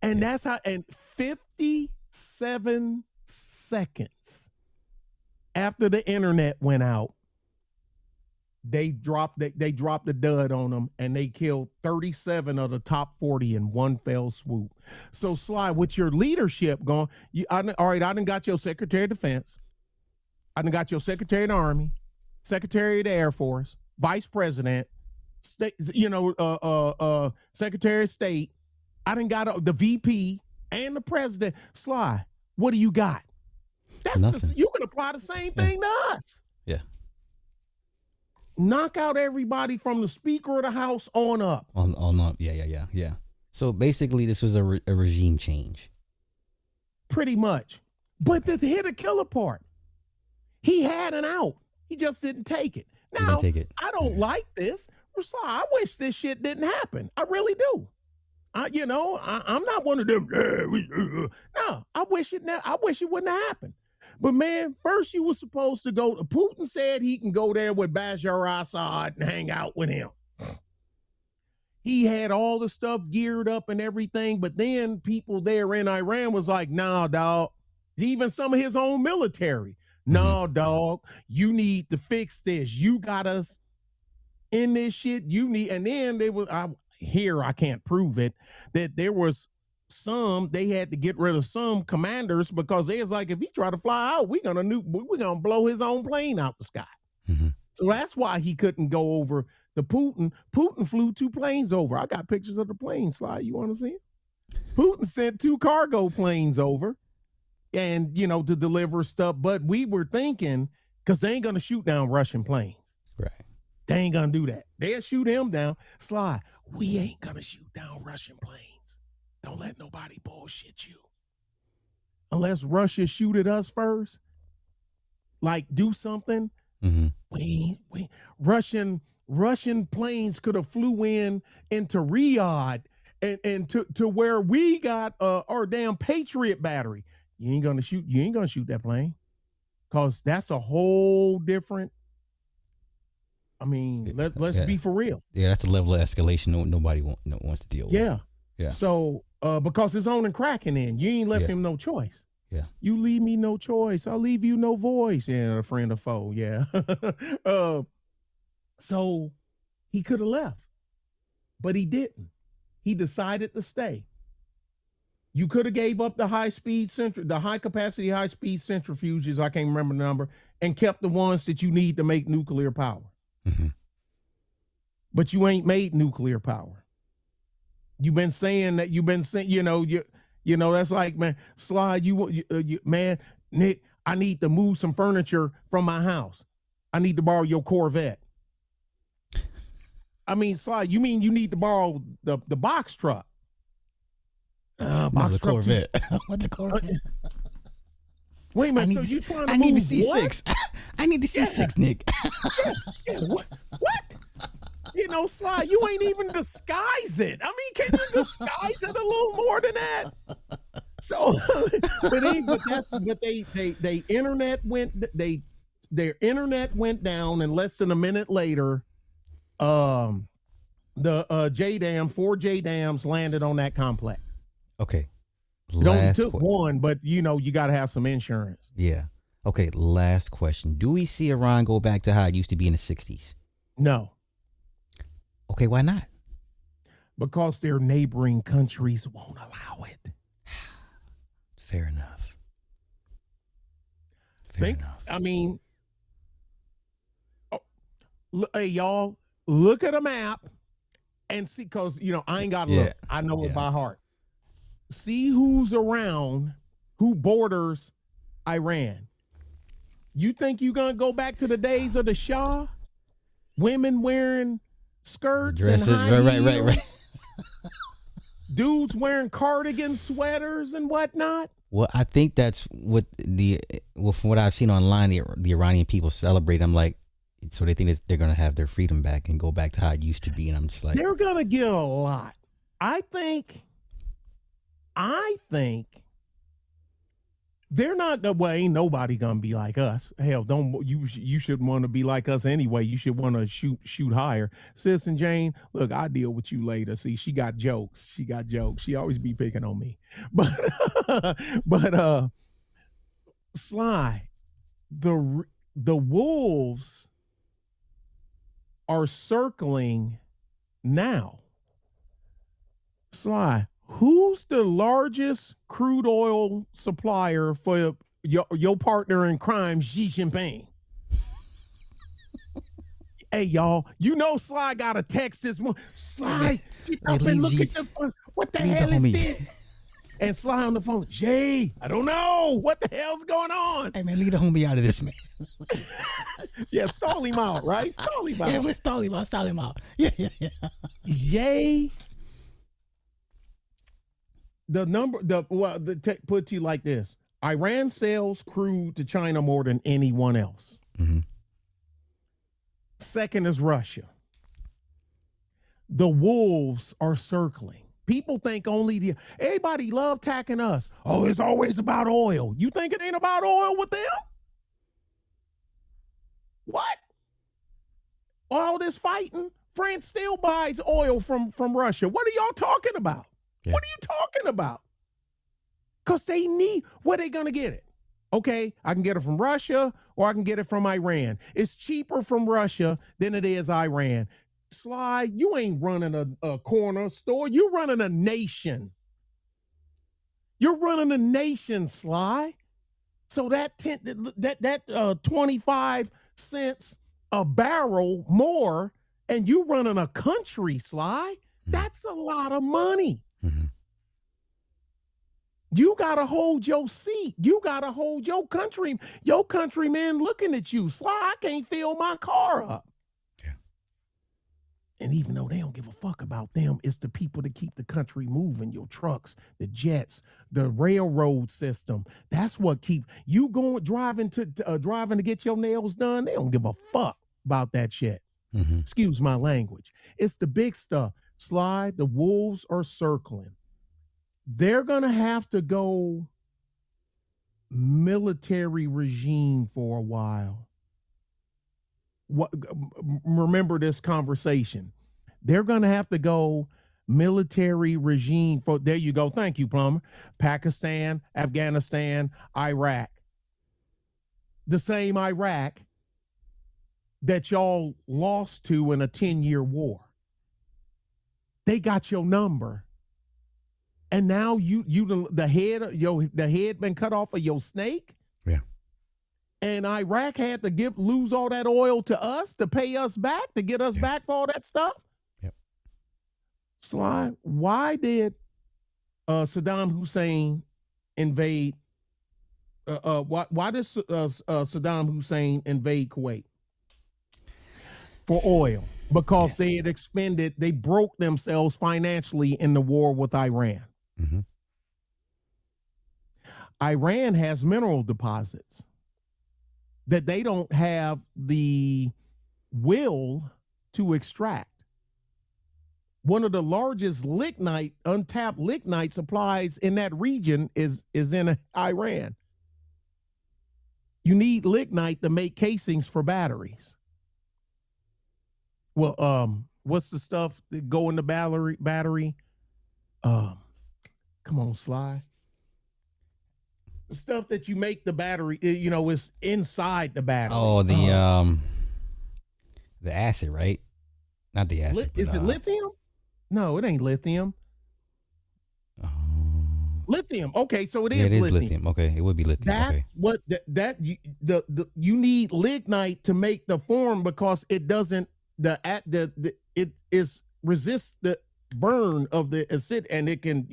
And that's how, and 57 seconds after the internet went out, they dropped the dud on them, and they killed 37 of the top 40 in one fell swoop. So Sly, with your leadership going, all right, I done got your Secretary of Defense, I done got your Secretary of the Army, Secretary of the Air Force, Vice President, State, Secretary of State. I done got the VP and the President. Sly, what do you got? You can apply the same thing to us. Yeah. Knock out everybody from the Speaker of the House on up. On up. Yeah. So basically, this was a regime change. Pretty much. But to hit a killer part, he had an out. He just didn't take it. Now, I don't like this. I wish this shit didn't happen. I really do. I'm not one of them. No, I wish it wouldn't have happened. But man, first you were supposed to go. Putin said he can go there with Bashar al-Assad and hang out with him. He had all the stuff geared up and everything, but then people there in Iran was like, nah, dog. Even some of his own military. No, dog, you need to fix this. You got us in this shit. You need, and then they was, I can't prove it, that there was they had to get rid of some commanders because they was like, if he try to fly out, we're gonna blow his own plane out the sky. Mm-hmm. So that's why he couldn't go over to Putin. Putin flew 2 planes over. I got pictures of the plane. Sly, you want to see it? Putin sent 2 cargo planes over and, to deliver stuff. But we were thinking, because they ain't gonna shoot down Russian planes. Right. They ain't gonna do that. They'll shoot him down. Sly, we ain't gonna shoot down Russian planes. Don't let nobody bullshit you. Unless Russia shoot at us first, like do something. Mm-hmm. We Russian planes could have flew into Riyadh and to where we got our damn Patriot battery. You ain't gonna shoot that plane, cause that's a whole different. I mean, let's be for real. Yeah, that's a level of escalation nobody wants to deal with. Yeah. So, because it's on and cracking in, you ain't left him no choice. Yeah. You leave me no choice. I'll leave you no voice. Yeah, a friend or foe. Yeah. So he could have left, but he didn't. He decided to stay. You could have gave up the high capacity, high speed centrifuges. I can't remember the number, and kept the ones that you need to make nuclear power. Mm-hmm. But you ain't made nuclear power. You've been saying, that's like, man, Sly, man, Nick, I need to move some furniture from my house. I need to borrow your Corvette. I mean, Sly, you mean you need to borrow the box truck? Box truck Corvette. What's a Corvette? Wait a minute, so you trying to I move need to C6. I need to C6, Nick. What? Sly, you ain't even disguise it. I mean, can you disguise it a little more than that? So, their internet went down, and less than a minute later, the four J dams landed on that complex. Okay. It only took one, but you got to have some insurance. Yeah. Okay. Last question. Do we see Iran go back to how it used to be in the 60s? No. Okay. Why not? Because their neighboring countries won't allow it. Fair enough. enough. I mean, hey, y'all, look at a map and see, because, I ain't got to look. I know it by heart. See who's around, who borders Iran. You think you're going to go back to the days of the Shah? Women wearing skirts Dresses, and high heels. right. Dudes wearing cardigan sweaters and whatnot. Well, I think that's what from what I've seen online, the Iranian people celebrate. I'm like, so they think that they're going to have their freedom back and go back to how it used to be. And I'm just like, they're going to get a lot. I think they're not the way. Ain't nobody gonna be like us. Hell, you shouldn't want to be like us anyway. You should want to shoot higher. Citizen Jane, look, I'll deal with you later. See, she got jokes. She always be picking on me. But Sly, the wolves are circling now. Sly, who's the largest crude oil supplier for your partner in crime, Xi Jinping? Hey, y'all, Sly got a text this morning. Sly, get up and look at the phone. What the hell is this? And Sly on the phone, Jay, I don't know. What the hell's going on? Hey, man, leave the homie out of this, man. Yeah, stall him out, right? Stall him out. Yeah, let's stall him out. Yeah. Jay, put to you like this. Iran sells crude to China more than anyone else. Mm-hmm. Second is Russia. The wolves are circling. People think everybody love attacking us. Oh, it's always about oil. You think it ain't about oil with them? What? All this fighting? France still buys oil from Russia. What are y'all talking about? Yeah. What are you talking about? Because they need, where they going to get it? Okay, I can get it from Russia or I can get it from Iran. It's cheaper from Russia than it is Iran. Sly, you ain't running a corner store. You're running a nation. You're running a nation, Sly. So that 25 cents a barrel more, and you running a country, Sly. That's a lot of money. Mm-hmm. You got to hold your seat. You got to hold your countrymen looking at you. Sly, I can't fill my car up. Yeah. And even though they don't give a fuck about them, it's the people that keep the country moving, your trucks, the jets, the railroad system. That's what keep you driving to get your nails done. They don't give a fuck about that shit. Mm-hmm. Excuse my language. It's the big stuff. Sly, the wolves are circling. They're going to have to go military regime for a while. Remember this conversation. They're going to have to go military regime for, there you go. Thank you, Plumber. Pakistan, Afghanistan, Iraq. The same Iraq that y'all lost to in a 10-year war. They got your number. And now the head been cut off of your snake. Yeah. And Iraq had to lose all that oil to us to pay us back, to get us back for all that stuff. Yep. Sly, why did Saddam Hussein invade? Why did Saddam Hussein invade Kuwait? For oil. Because they broke themselves financially in the war with Iran. Mm-hmm. Iran has mineral deposits that they don't have the will to extract. One of the largest untapped lignite supplies in that region is in Iran. You need lignite to make casings for batteries. Well, what's the stuff that go in the battery? Come on, Sly. The stuff that you make the battery, is inside the battery. Oh, the acid, right? Not the acid. Is it lithium? No, it ain't lithium. Lithium. Okay, so it Yeah, it is is lithium. lithium. Okay, it would be lithium. That's Okay. what you need lignite to make the form because it doesn't it is resists the burn of the acid and it can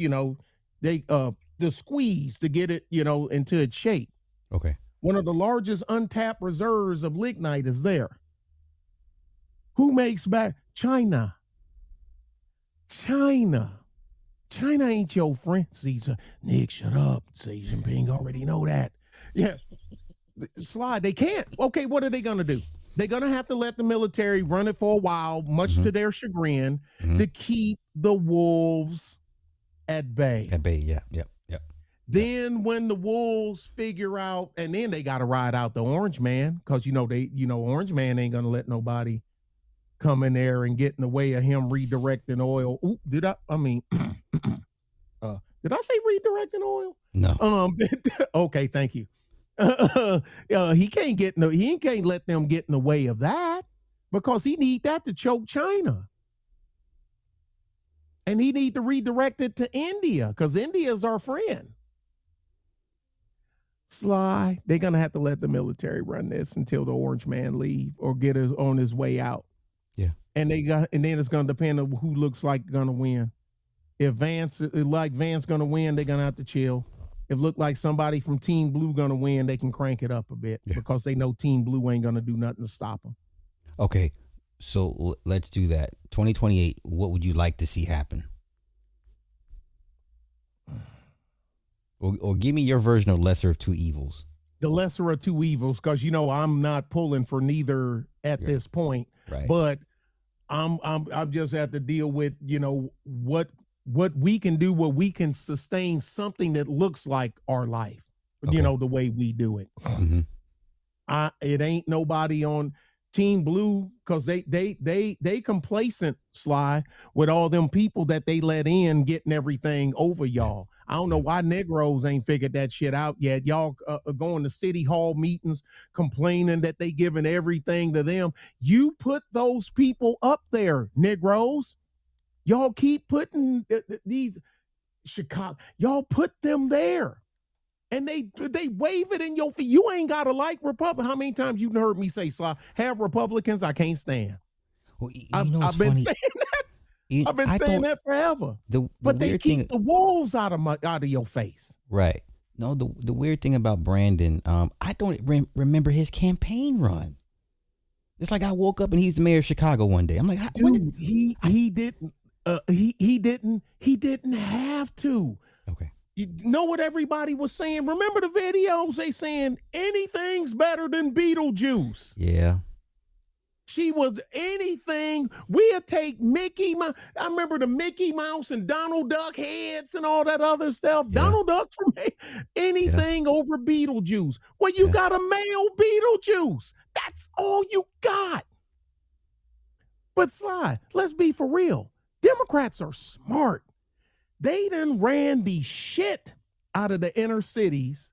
the squeeze to get it into its shape. Okay. One of the largest untapped reserves of lignite is there. Who makes back China? China ain't your friend. Caesar, Nick, shut up. Xi Jinping already know that. Yeah, slide. They can't. Okay, what are they gonna do? They're gonna have to let the military run it for a while, much to their chagrin, to keep the wolves at bay. At bay. Yeah. Yep. Then when the wolves figure out, and then they got to ride out the Orange Man because Orange Man ain't gonna let nobody come in there and get in the way of him redirecting oil. Ooh, did I say redirecting oil? No. Okay, thank you. He can't let them get in the way of that because he need that to choke China. And he need to redirect it to India because India is our friend. Sly, they're gonna have to let the military run this until the Orange Man leave or get on his way out. Yeah. And then it's gonna depend on who looks like gonna win. If Vance gonna win, they're gonna have to chill. If look like somebody from Team Blue gonna win, they can crank it up a bit because they know Team Blue ain't gonna do nothing to stop them. Okay, so let's do that. 2028. What would you like to see happen? Or give me your version of lesser of two evils. The lesser of two evils, because I'm not pulling for neither at this point. Right. But I'm just have to deal with what we can do, where we can sustain something that looks like our life. Okay. The way we do it. It ain't nobody on Team Blue because they complacent, Sly, with all them people that they let in getting everything over y'all. I don't know why Negroes ain't figured that shit out yet. Y'all are going to city hall meetings complaining that they giving everything to them. You put those people up there, Negroes. Y'all keep putting these Chicago. Y'all put them there. And they wave it in your feet. You ain't got to like Republicans. How many times you heard me say, Sly, have Republicans I can't stand. Well, I've been saying that. I've been saying that forever. But they keep the wolves out of your face. Right. No, the weird thing about Brandon, I don't remember his campaign run. It's like I woke up and he's the mayor of Chicago one day. I'm like, dude, he didn't have to. Okay. You know what everybody was saying? Remember the videos? They saying anything's better than Beetlejuice. Yeah. She was anything. We'll take Mickey Mouse. I remember the Mickey Mouse and Donald Duck heads and all that other stuff. Yeah. Donald Duck from anything over Beetlejuice. Well, you got a male Beetlejuice. That's all you got. But Sly, let's be for real. Democrats are smart. They done ran the shit out of the inner cities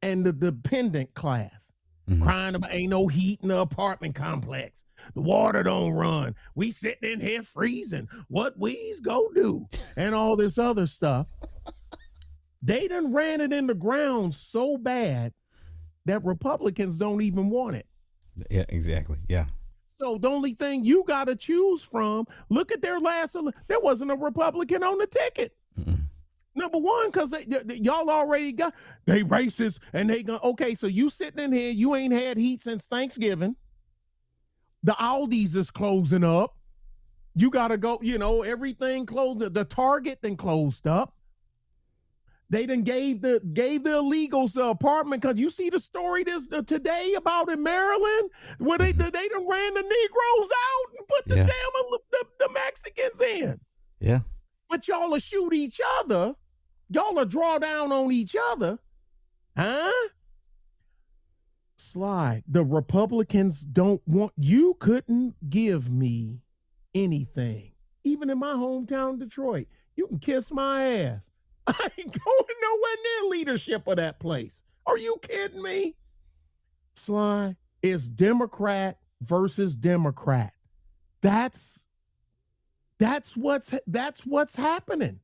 and the dependent class. Crying about ain't no heat in the apartment complex. The water don't run. We sitting in here freezing. What we's go do? And all this other stuff. They done ran it in the ground so bad that Republicans don't even want it. Yeah, exactly. Yeah. So the only thing you got to choose from, look at their last, there wasn't a Republican on the ticket. Number one, because y'all already got, they racist and they go, okay, so you sitting in here, you ain't had heat since Thanksgiving. The Aldi's is closing up. You got to go, everything closed. The Target then closed up. They then gave the illegals the apartment, because you see the story today about in Maryland where they done ran the Negroes out and put the the Mexicans in. Yeah. But y'all will shoot each other. Y'all will draw down on each other. Huh? Sly, the Republicans don't want, you couldn't give me anything. Even in my hometown, Detroit, you can kiss my ass. I ain't going nowhere near leadership of that place. Are you kidding me? Sly, it's Democrat versus Democrat. That's what's happening.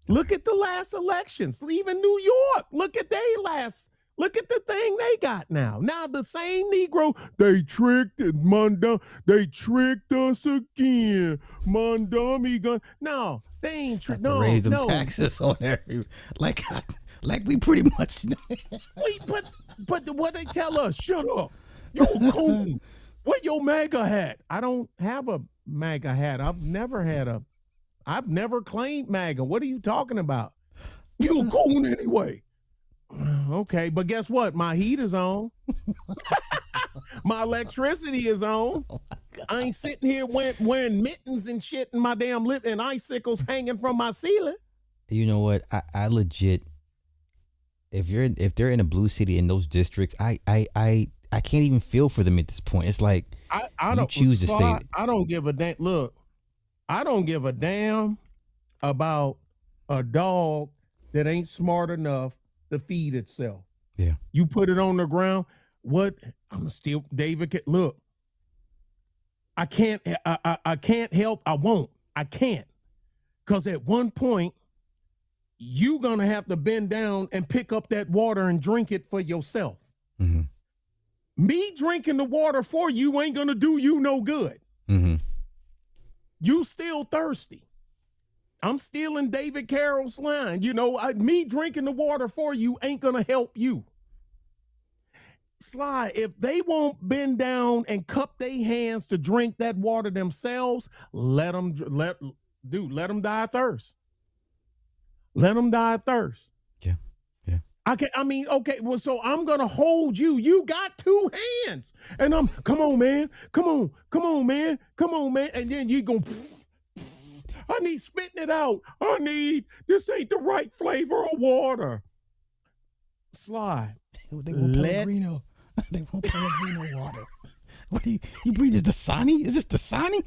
Look at the last elections. Even New York. Look at the thing they got now. Now the same Negro, they tricked it, Mondum. They tricked us again. Mondum, gun. No, they ain't tricked. No, raise them taxes on every like we pretty much. Wait, but what they tell us? Shut up. You coon. Where your MAGA hat? I don't have a MAGA hat. I've never claimed MAGA. What are you talking about? You coon anyway. Okay, but guess what? My heat is on. My electricity is on. I ain't sitting here wearing mittens and shit in my damn lip and icicles hanging from my ceiling. You know what? I legit. If they're in a blue city in those districts, I can't even feel for them at this point. It's like I don't choose to stay. I don't give a damn. Look, I don't give a damn about a dog that ain't smart enough to feed itself. Yeah. You put it on the ground. What? I'm still David. Look, I can't help. I won't. I can't. Because at one point, you gonna have to bend down and pick up that water and drink it for yourself. Mm-hmm. Me drinking the water for you ain't gonna do you no good. Mm-hmm. You still thirsty. I'm stealing David Carroll's line. You know, me drinking the water for you ain't gonna help you. Sly, if they won't bend down and cup their hands to drink that water themselves, let them die of thirst. Let them die of thirst. Yeah. Okay, well, so I'm gonna hold you. You got two hands. And come on, man. Come on, man. And then you gonna I need spitting it out. This ain't the right flavor of water. Sly. They want Pellegrino. They want Pellegrino water. What do you breathe? Is Dasani? Is this Dasani?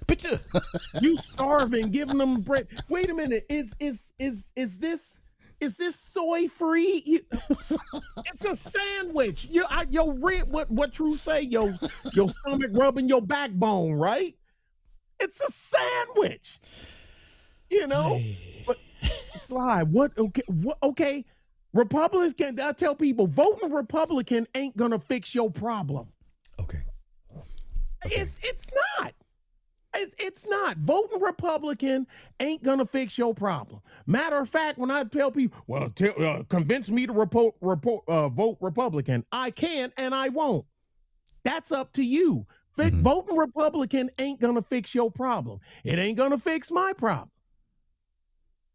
Picture. You starving, giving them bread. Wait a minute. Is this soy free? It's a sandwich. What True say? Your stomach rubbing your backbone, right? It's a sandwich. You know? But Sly, what okay. Republicans, I tell people, voting Republican ain't gonna fix your problem. Okay. It's not. It's not. Voting Republican ain't gonna fix your problem. Matter of fact, when I tell people, well, convince me to vote Republican, I can and I won't. That's up to you. Mm-hmm. Voting Republican ain't gonna fix your problem. It ain't gonna fix my problem.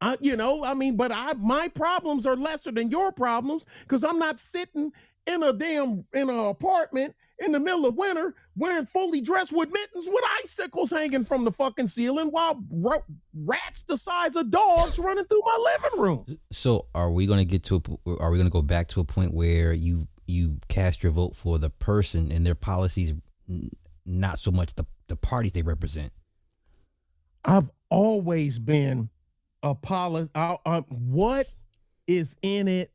But my problems are lesser than your problems because I'm not sitting in an apartment in the middle of winter wearing fully dressed with mittens with icicles hanging from the fucking ceiling while rats the size of dogs running through my living room. So are we going to go back to a point where you cast your vote for the person and their policies, not so much the parties they represent? I've always been a policy. What is in it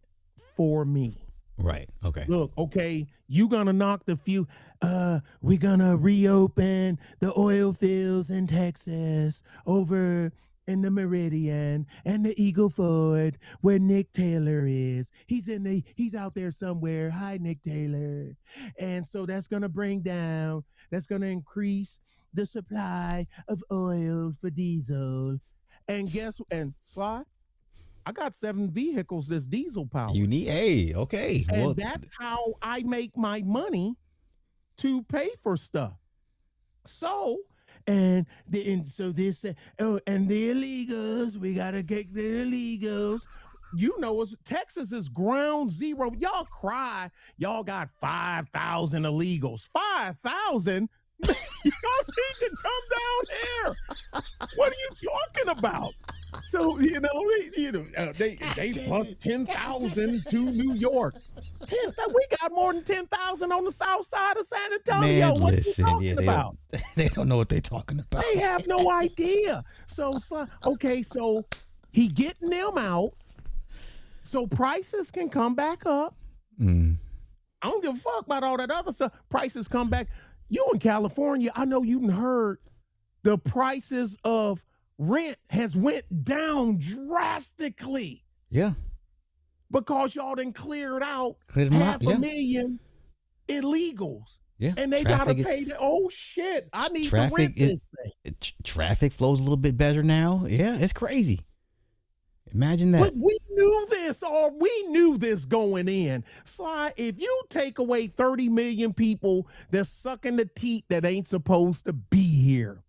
for me? Right. Okay. Look, okay, you gonna knock the few. We're gonna reopen the oil fields in Texas over in the Meridian and the Eagle Ford where Nick Taylor is. He's out there somewhere. Hi, Nick Taylor. And so that's gonna increase the supply of oil for diesel. And Sly, I got 7 vehicles that's diesel powered. You need okay. And that's how I make my money to pay for stuff. So, and the illegals, we gotta get the illegals. You know, Texas is ground zero. Y'all cry. Y'all got 5,000 illegals. 5,000. You don't need to come down here. What are you talking about? So they plus 10,000 to New York. We got more than 10,000 on the south side of San Antonio. Man, what are you talking about? They don't know what they're talking about. They have no idea. So he getting them out so prices can come back up. I don't give a fuck about all that other stuff. Prices come back. You in California, I know you've heard the prices of rent has went down drastically Yeah. because y'all done cleared out Cleared them out, yeah. 500,000 illegals. Yeah. And they gotta pay the shit. I need to rent this thing. Traffic flows a little bit better now. Yeah, it's crazy. Imagine that. But we knew this, or we knew this going in. Sly, if you take away 30 million people that's sucking the teat that ain't supposed to be here.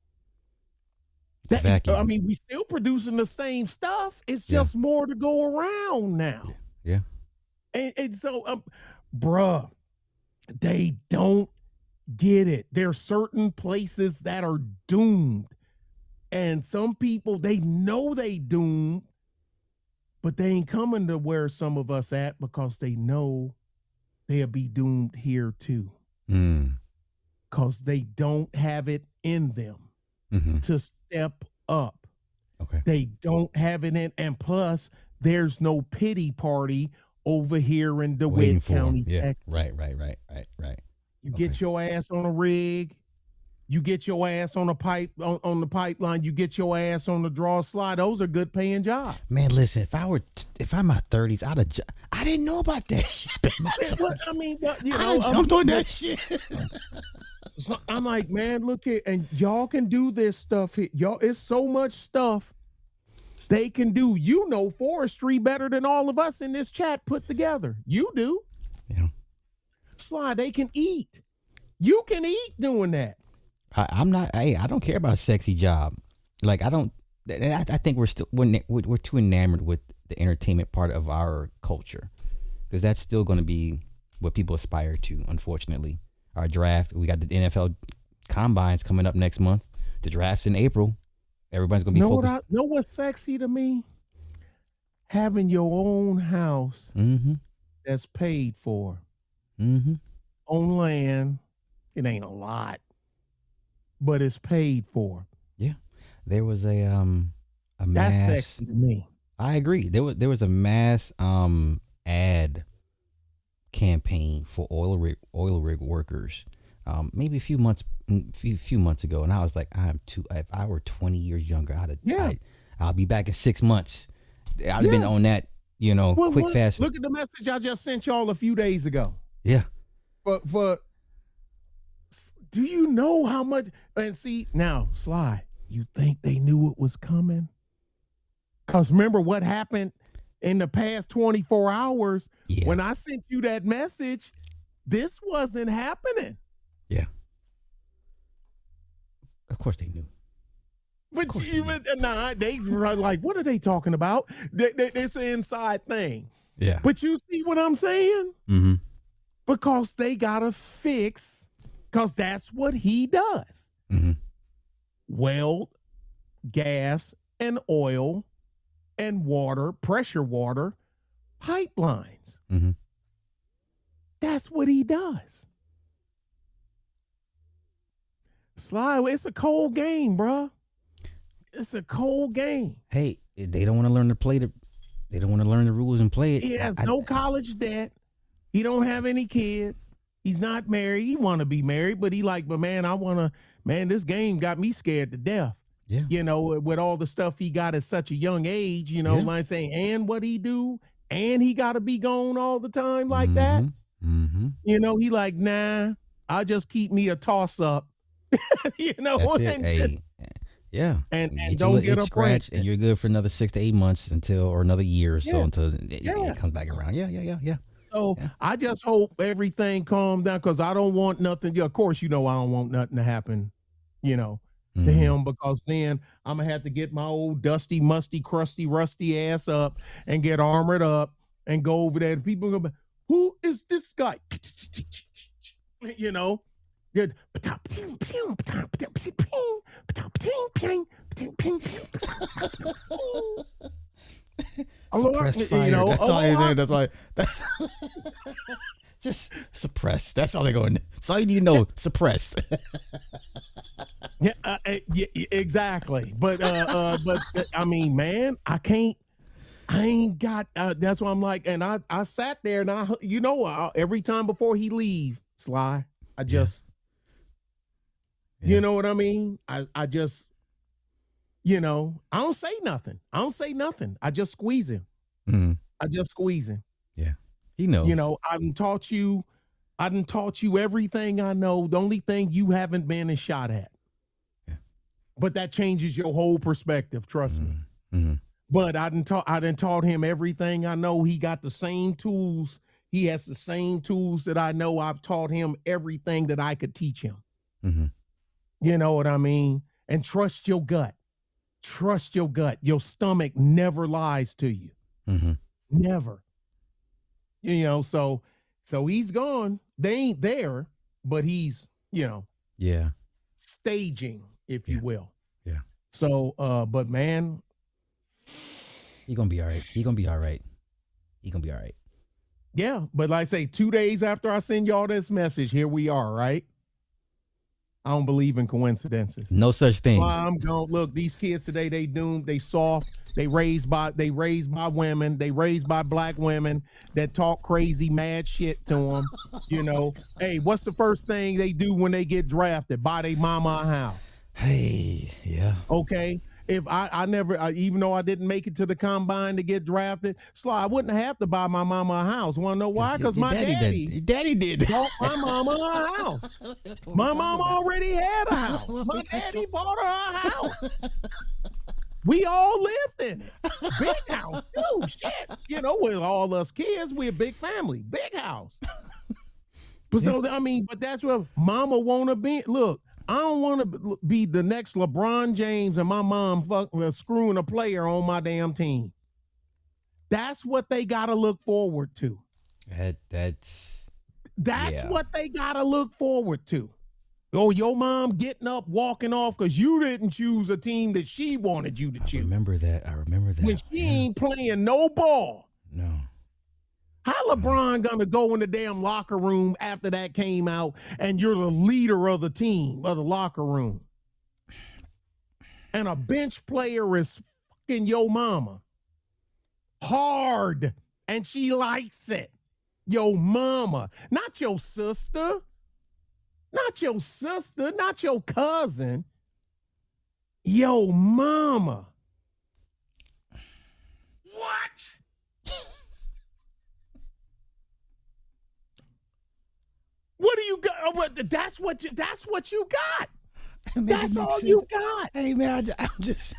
I mean, we still producing the same stuff. It's just more to go around now. Yeah. And so, bruh, they don't get it. There's certain places that are doomed. And some people, they know they doomed, but they ain't coming to where some of us at because they know they'll be doomed here too. Because they don't have it in them to step up. Okay. They don't have it in, and plus, there's no pity party over here in DeWitt County, Texas. Right. You get your ass on a rig. You get your ass on a pipe on the pipeline. You get your ass on the draw slide. Those are good paying jobs. Man, listen, if I'm in my 30s, I didn't know about that shit. I mean, I'm doing that shit. So I'm like, man, look here, and y'all can do this stuff here. Y'all, it's so much stuff they can do. You know forestry better than all of us in this chat put together. You do. Yeah. Sly, they can eat. You can eat doing that. I don't care about a sexy job. Like, I think we're too enamored with the entertainment part of our culture, because that's still going to be what people aspire to. Unfortunately, our draft, we got the NFL combines coming up next month. The draft's in April. Everybody's going to be focused. Know what's sexy to me? Having your own house that's paid for. On land. It ain't a lot, but it's paid for. Yeah. There was a that's mass, sexy to me. I agree. There was a mass ad campaign for oil rig workers, maybe a few months ago, and I was like, if I were 20 years younger, I'll be back in 6 months. I'd have been on that, quick, fast. Look at the message I just sent y'all a few days ago. Yeah. But do you know how much? And see, now, Sly, you think they knew it was coming? Because remember what happened in the past 24 hours when I sent you that message? This wasn't happening. Yeah. Of course they knew. But they were like, what are they talking about? It's an inside thing. Yeah. But you see what I'm saying? Mm-hmm. Because they got to fix, because that's what he does. Mm-hmm. Weld, gas, and oil, and water, pressure water, pipelines. Mm-hmm. That's what he does. Sly, it's a cold game, bro. It's a cold game. Hey, they don't want to learn they don't want to learn the rules and play it. He has no college debt. He don't have any kids. He's not married. He want to be married, but this game got me scared to death. Yeah. With all the stuff he got at such a young age, like saying, and what he do, and he got to be gone all the time like that. Mm-hmm. He like, nah, I'll just keep me a toss up. That's it. Hey. Yeah. And don't get a break. And you're good for another 6 to 8 months or another year or so until it comes back around. Yeah. So I just hope everything calms down, because I don't want nothing. Yeah, of course, I don't want nothing to happen, to him, because then I'm going to have to get my old dusty, musty, crusty, rusty ass up and get armored up and go over there. People are going to be, who is this guy? Suppress fire. That's all. That's just suppress. That's all they're going. That's all you need to know. Suppress. Yeah, exactly. But I mean, man, I ain't got. That's why I'm like, and I sat there and every time before he leave, Sly, I just, you know what I mean? I just, You know, I don't say nothing. I just squeeze him. Mm-hmm. I just squeeze him. Yeah. He knows. You know, I done taught you everything I know. The only thing you haven't been is shot at. Yeah. But that changes your whole perspective, trust me. Mm-hmm. But I done taught him everything I know. He got the same tools. He has the same tools that I know. I've taught him everything that I could teach him. Mm-hmm. You know what I mean? And trust your gut. Trust your gut. Your stomach never lies to you. Mm-hmm. Never. You know, so he's gone. They ain't there, but he's, you know, yeah, staging, if you will. Yeah. So, but man, he gonna be all right. He gonna be all right. Yeah, but like I say, 2 days after I send y'all this message, here we are, right? I don't believe in coincidences. No such thing. So I'm going, look, these kids today, they doomed, they soft, they raised by women, they raised by black women that talk crazy, mad shit to them. You know, hey, what's the first thing they do when they get drafted? Buy their mama a house. Hey, yeah. Okay. If I never, even though I didn't make it to the combine to get drafted, Sly, I wouldn't have to buy my mama a house. Want to know why? Because my daddy did bought my mama a house. My mama already had a house. My daddy bought her a house. We all lived in it. Big house, too. Shit. You know, with all us kids, we're a big family. Big house. But so, I mean, but that's what mama want to be. Look, I don't want to be the next LeBron James and my mom screwing a player on my damn team. That's what they got to look forward to. That's what they got to look forward to. Oh, your mom getting up, walking off because you didn't choose a team that she wanted you to choose. I remember that. When she ain't playing no ball. No. How LeBron gonna go in the damn locker room after that came out and you're the leader of the team, of the locker room? And a bench player is fucking your mama. Hard. And she likes it. Your mama. Not your sister. Not your sister. Not your cousin. Your mama. What? What do you got? That's what you got. That's all you got. Hey man, I'm just.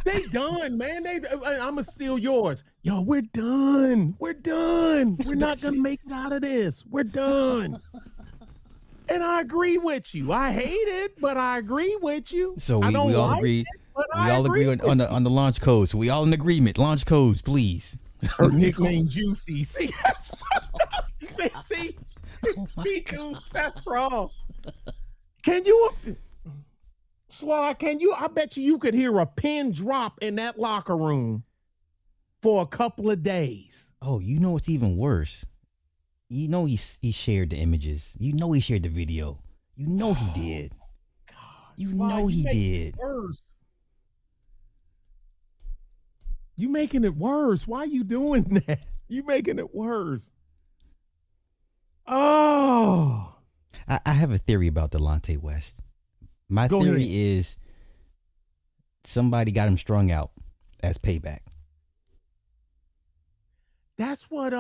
They done, man. I'ma steal yours. Yo, we're done. We're not gonna make it out of this. We're done. And I agree with you. I hate it, but I agree with you. So we all agree. We all agree on the launch codes. So we all in agreement. Launch codes, please. Her nickname Juicy. See, see, me too. That's wrong. Can you, Sly? I bet you could hear a pin drop in that locker room for a couple of days. Oh, you know what's even worse? You know he shared the images. You know he shared the video. You know he did. God, you know he did. Worse. You making it worse. Why are you doing that? You making it worse. Oh. I have a theory about Delonte West. My theory is somebody got him strung out as payback. That's what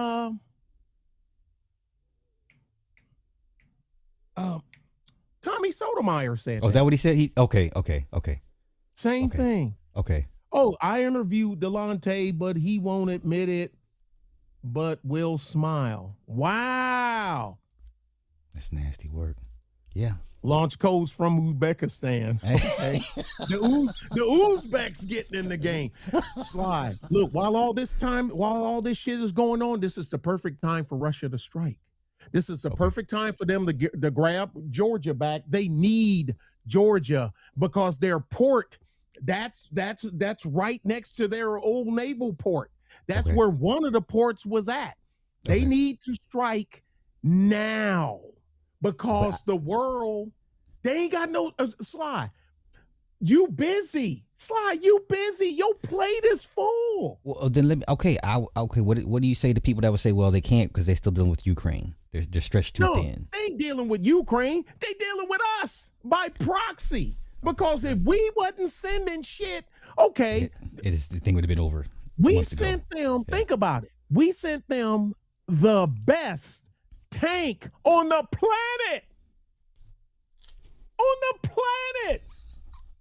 Tommy Sotomayor said. Oh, is that what he said? Okay. Same thing. Okay. Oh, I interviewed Delonte, but he won't admit it, but will smile. Wow. That's nasty work. Yeah. Launch codes from Uzbekistan. Okay. the Uzbeks getting in the game. Sly, look, while all this shit is going on, this is the perfect time for Russia to strike. This is the perfect time for them to grab Georgia back. They need Georgia because their port, that's right next to their old naval port. That's where one of the ports was at. They need to strike now because the world, they ain't got no Sly. You busy. Sly, you busy. Your plate is full. Well, then let me. Okay, What do you say to people that would say, well, they can't because they're still dealing with Ukraine? They're stretched too thin. They ain't dealing with Ukraine. They dealing with us by proxy. Because if we wasn't sending shit, okay, the thing would have been over. We sent them, think about it. We sent them the best tank on the planet. On the planet.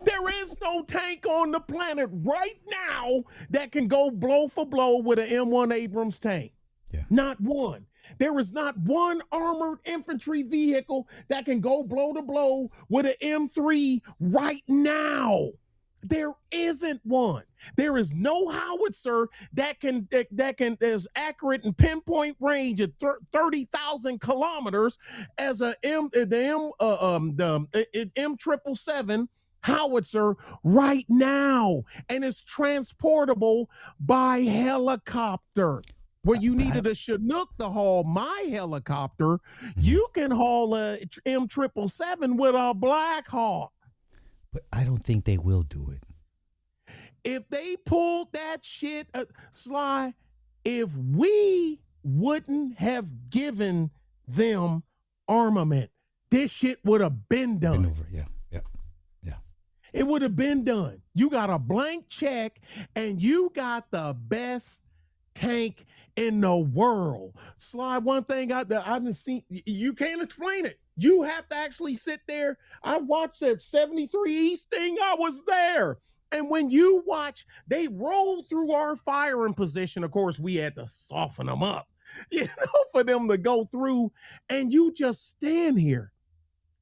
There is no tank on the planet right now that can go blow for blow with an M1 Abrams tank. Yeah. Not one. There is not one armored infantry vehicle that can go blow to blow with an M3 right now. There isn't one. There is no howitzer that can is accurate in pinpoint range at 30,000 kilometers as a M777 howitzer right now, and it's transportable by helicopter. Where you needed a Chinook to haul my helicopter, you can haul a M777 with a Black Hawk. But I don't think they will do it. If they pulled that shit, Sly, if we wouldn't have given them armament, this shit would have been done. Been over, yeah. It would have been done. You got a blank check and you got the best tank in the world. Sly, one thing I didn't see, you can't explain it. You have to actually sit there. I watched that 73 East thing. I was there. And when you watch, they rolled through our firing position. Of course, we had to soften them up, for them to go through. And you just stand here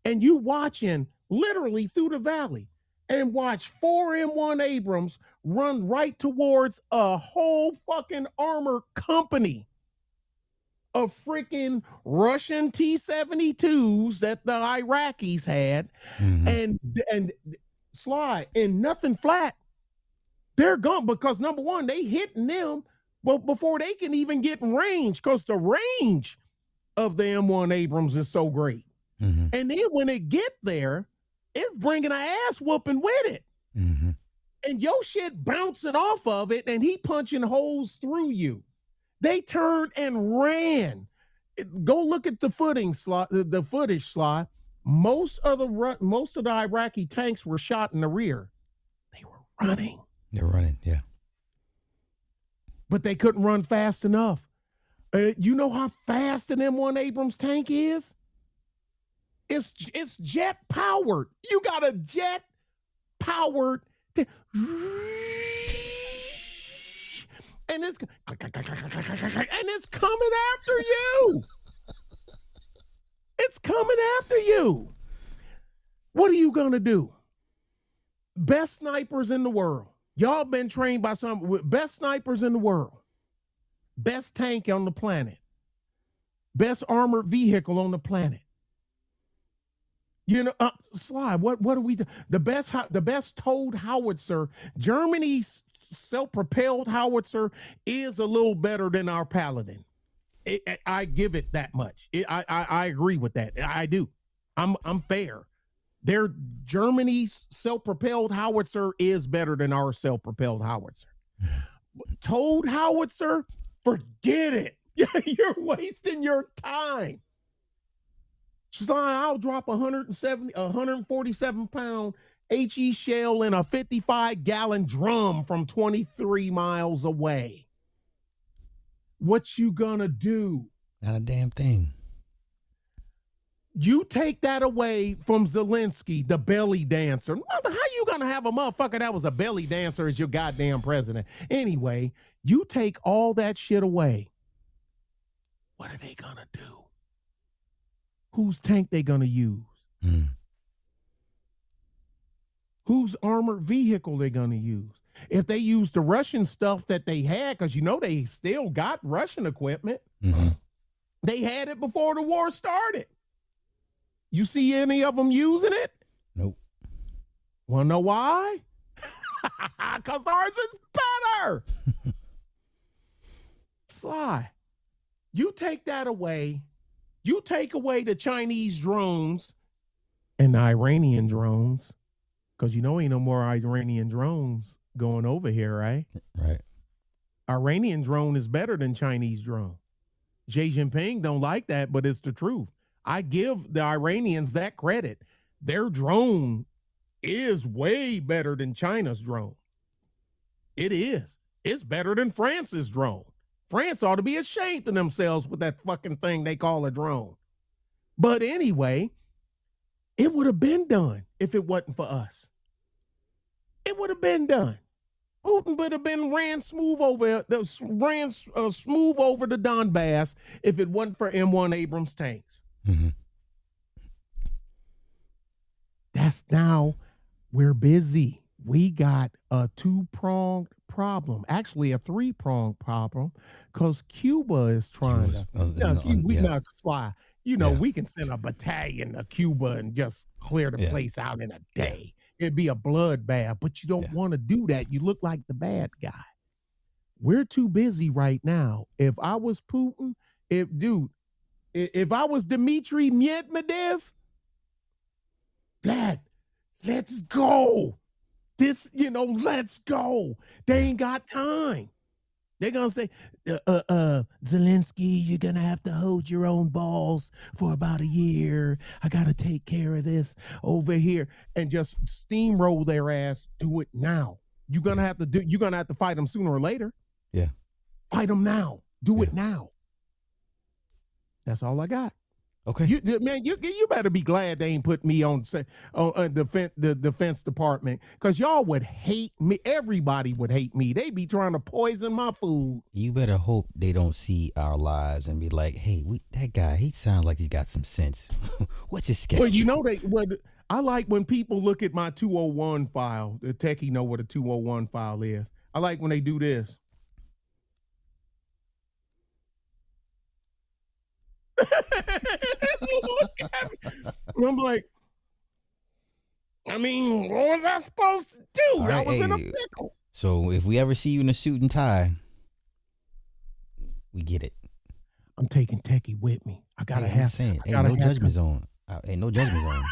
and you watching literally through the valley and watch 4 M1 Abrams run right towards a whole fucking armor company of freaking Russian T-72s that the Iraqis had, and Sly, and nothing flat. They're gone because number one, they hitting them, but before they can even get in range, because the range of the M1 Abrams is so great. And then when it get there, it's bringing an ass whooping with it. And your shit bouncing off of it, and he punching holes through you. They turned and ran. Go look at the footage, Sly. Most of the Iraqi tanks were shot in the rear. They were running. They're running, yeah. But they couldn't run fast enough. You know how fast an M1 Abrams tank is? It's jet powered. You got a jet powered and it's coming after you. It's coming after you. What are you gonna do? Best snipers in the world. Y'all been trained by some best snipers in the world. Best tank on the planet. Best armored vehicle on the planet. Sly, what do we do? The best towed howitzer, Germany's self-propelled howitzer is a little better than our Paladin. I give it that much. I agree with that. I do. I'm fair. Their Germany's self-propelled howitzer is better than our self-propelled howitzer. Towed howitzer, forget it. You're wasting your time. I'll drop 147 pound HE shell in a 55-gallon drum from 23 miles away. What you gonna do? Not a damn thing. You take that away from Zelensky, the belly dancer. How you gonna have a motherfucker that was a belly dancer as your goddamn president? Anyway, you take all that shit away. What are they gonna do? Whose tank they gonna use? Whose armored vehicle they gonna use? If they use the Russian stuff that they had, because they still got Russian equipment. They had it before the war started. You see any of them using it? Nope. Wanna know why? Because ours is better. Sly, you take that away. You take away the Chinese drones and the Iranian drones, because ain't no more Iranian drones going over here, right? Right. Iranian drone is better than Chinese drone. Xi Jinping don't like that, but it's the truth. I give the Iranians that credit. Their drone is way better than China's drone. It is. It's better than France's drone. France ought to be ashamed of themselves with that fucking thing they call a drone. But anyway, it would have been done if it wasn't for us. It would have been done. Putin would have been ran smooth over the Donbass if it wasn't for M1 Abrams tanks. Mm-hmm. That's now we're busy. We got a two-pronged problem, actually a three-pronged problem, because Cuba is trying to. We not fly. We can send a battalion to Cuba and just clear the place out in a day. It'd be a bloodbath, but you don't want to do that. You look like the bad guy. We're too busy right now. If I was Putin, if I was Dmitry Medvedev, Vlad, let's go. Let's go. They ain't got time. They're going to say, Zelensky, you're going to have to hold your own balls for about a year. I got to take care of this over here and just steamroll their ass. Do it now. You're going to have to fight them sooner or later. Yeah. Fight them now. Do it now. That's all I got. Okay. You better be glad they ain't put me on the defense department, because y'all would hate me. Everybody would hate me. They be trying to poison my food. You better hope they don't see our lives and be like, hey, that guy, he sounds like he's got some sense. What's his schedule? Well, I like when people look at my 201 file. The techie know what a 201 file is. I like when they do this. I'm like, what was I supposed to do? I was in a pickle. So if we ever see you in a suit and tie, we get it. I'm taking Techie with me. I gotta have. Ain't no judgment zone. Ain't no judgment zone.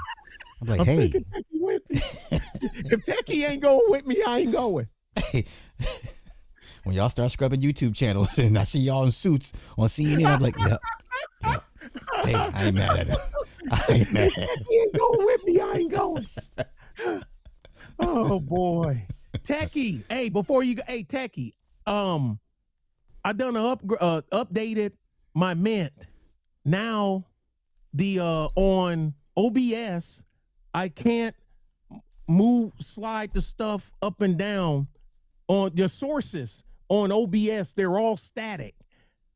I'm like, hey, taking Techie with me. If Techie ain't going with me, I ain't going. Hey. When y'all start scrubbing YouTube channels and I see y'all in suits on CNN, I'm like, yep. Hey, I ain't mad at him. If he ain't going with me, I ain't going. Oh boy. Techie. Hey, before you go, Techie. I done updated my Mint. Now the on OBS, I can't slide the stuff up and down on the sources on OBS. They're all static.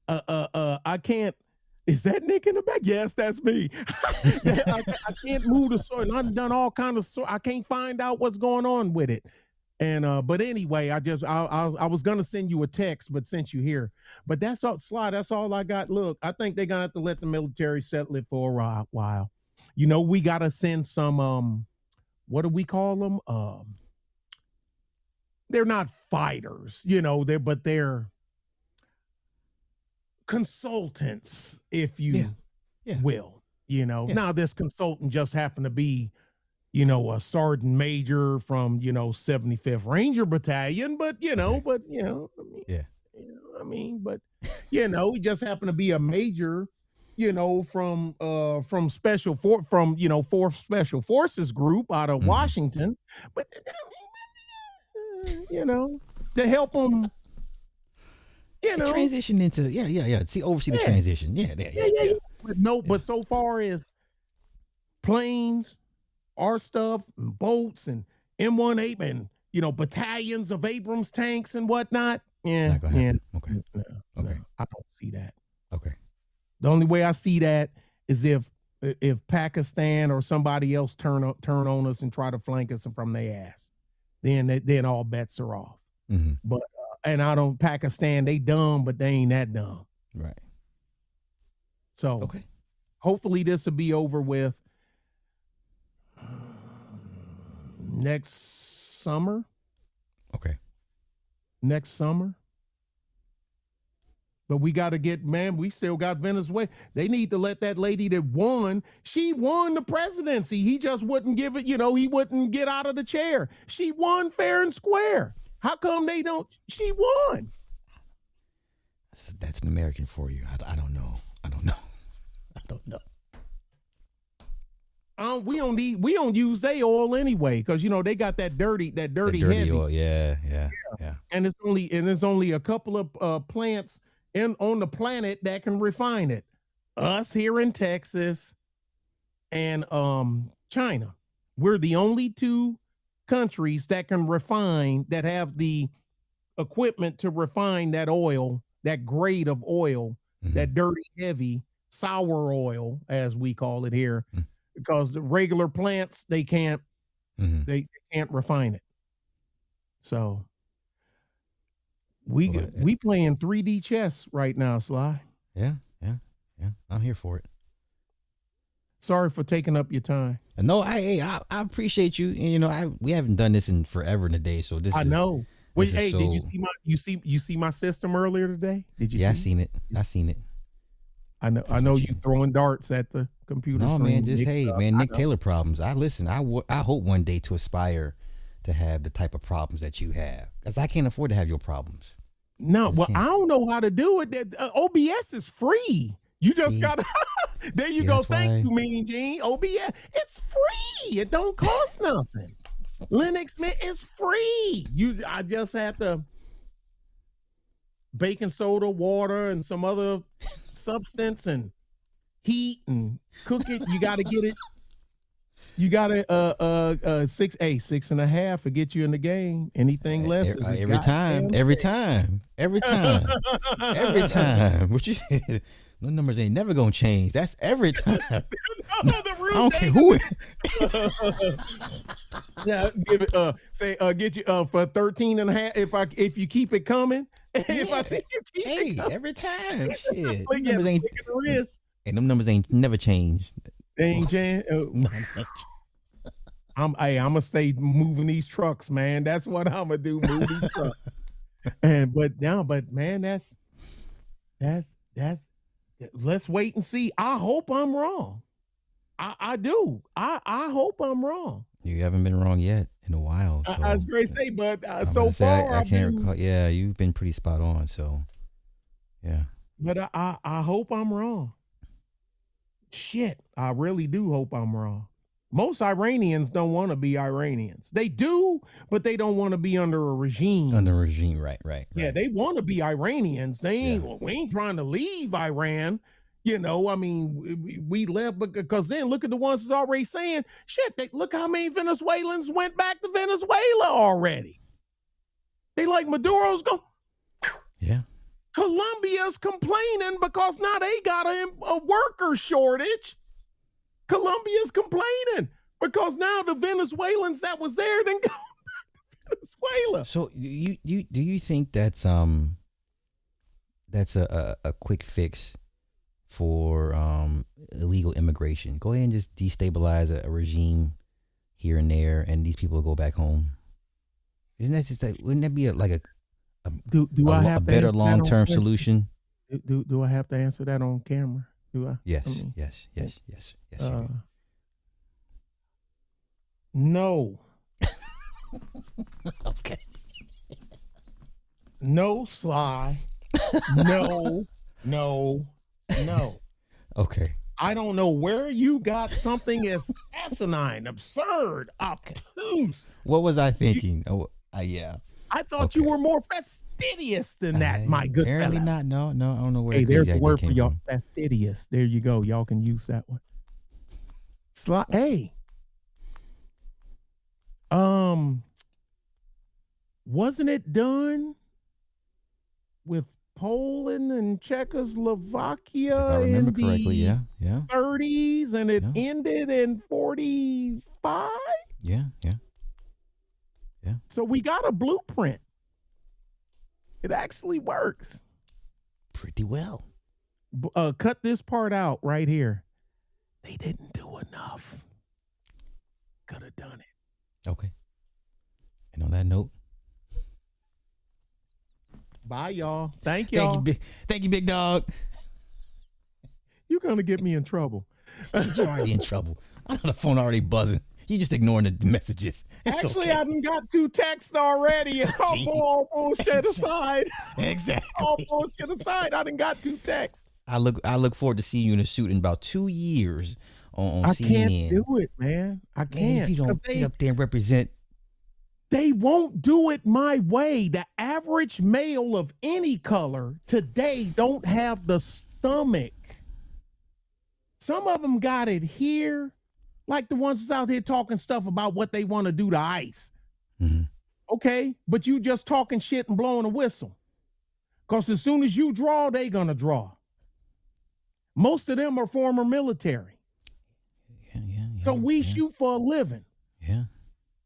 I can't. Is that Nick in the back? Yes, that's me. I can't move the source. I've done all kind of. I can't find out what's going on with it. And but anyway, I was gonna send you a text, but since you're here, but that's all. Sly, that's all I got. Look, I think they're gonna have to let the military settle it for a while. We gotta send some. What do we call them? They're not fighters, they're consultants, if you will. Now this consultant just happened to be, a sergeant major from, 75th Ranger Battalion, but he just happened to be a major, from 4th Special Forces Group out of Washington, but to help them, transition into oversee the transition. Yeah. But so far as planes, our stuff, and boats, and M1 and battalions of Abrams tanks and whatnot. Yeah. Okay. No, I don't see that. Okay. The only way I see that is if Pakistan or somebody else turn on us and try to flank us from their ass. Then all bets are off. Mm-hmm. But Pakistan, they dumb, but they ain't that dumb. Right. So hopefully this will be over with next summer. Okay. Next summer. But we got to we still got Venezuela. They need to let that lady that won, she won the presidency. He just wouldn't give it, he wouldn't get out of the chair. She won fair and square. How come they don't? She won. That's an American for you. I don't know. we don't use their oil anyway, because they got that dirty heavy oil. Yeah. and it's only a couple of plants on the planet that can refine it. Us here in Texas and China. We're the only two countries that can refine, that have the equipment to refine that oil, that grade of oil, that dirty, heavy, sour oil, as we call it here, because the regular plants, they can't refine it. So we playing 3D chess right now, Sly. Yeah. I'm here for it. Sorry for taking up your time. No, I appreciate you. And, we haven't done this in forever and a day, so this. I know. Wait, hey, so... did you see my system earlier today? Did you? Yeah, see I seen it. I know you throwing darts at the computer. No, screen. man, just Nick Taylor problems. I hope one day to aspire to have the type of problems that you have, because I can't afford to have your problems. No, I don't know how to do it. OBS is free. You just gotta. There you go. Thank you, Mean Gene. OBS, it's free. It don't cost nothing. Linux, man, it's free. I just have to baking soda, water, and some other substance, and heat and cook it. You got to get it. You got to 6.5 will get you in the game. Anything less is every time. What you said? The numbers ain't never gonna change. That's every time. I don't care who it. Yeah, give it. Get you for 13.5. If you keep it coming. If I see you keep it coming. Every time. Shit. Them numbers ain't never changed. They ain't changed. I'm gonna stay moving these trucks, man. That's what I'm gonna do. Move these trucks. But man, that's. Let's wait and see. I hope I'm wrong. I do. I hope I'm wrong. You haven't been wrong yet in a while. So. I was going to say, but so far I can't recall. Yeah, you've been pretty spot on. So, yeah. But I hope I'm wrong. Shit, I really do hope I'm wrong. Most Iranians don't want to be Iranians. They do, but they don't want to be under a regime. Right. Yeah, they want to be Iranians. We ain't trying to leave Iran. I mean, we left because then look at the ones that's already saying, shit, look how many Venezuelans went back to Venezuela already. They like Maduro's go. Yeah. Colombia's complaining because now they got a worker shortage. Colombia's complaining because now the Venezuelans that was there then go back to Venezuela. So do you think that's a quick fix for illegal immigration? Go ahead and just destabilize a regime here and there, and these people will go back home. Isn't that just wouldn't that be a better long-term solution? Do I have to answer that on camera? Do I? Yes. No. Okay. No, Sly. No. Okay. I don't know where you got something as asinine, absurd, obtuse. What was I thinking? Yeah. I thought you were more fastidious than that, my good apparently fella. Not. No, I don't know where. Hey, there's a word for y'all. Fastidious. There you go. Y'all can use that one. Hey. Wasn't it done with Poland and Czechoslovakia? If I remember correctly, yeah. 30s, and it ended in 45? Yeah. So we got a blueprint. It actually works pretty well. Cut this part out right here. They didn't do enough. Could have done it. Okay. And on that note, bye, y'all. Thank y'all. Thank you, big dog. You're gonna get me in trouble. You're already in trouble. The phone already buzzing. You just ignoring the messages. It's actually, okay. I done got 2 texts already. All bullshit aside. Exactly. All bullshit aside, I done got 2 texts. I look forward to seeing you in a suit in about 2 years on I CNN. can't do it, man. I can't. Man, if you don't get up there and represent, they won't do it my way. The average male of any color today don't have the stomach. Some of them got it here, like the ones that's out here talking stuff about what they want to do to ICE. Mhm. Okay, but you just talking shit and blowing a whistle. Because as soon as you draw, they gonna draw. Most of them are former military. Yeah. So we shoot for a living. Yeah.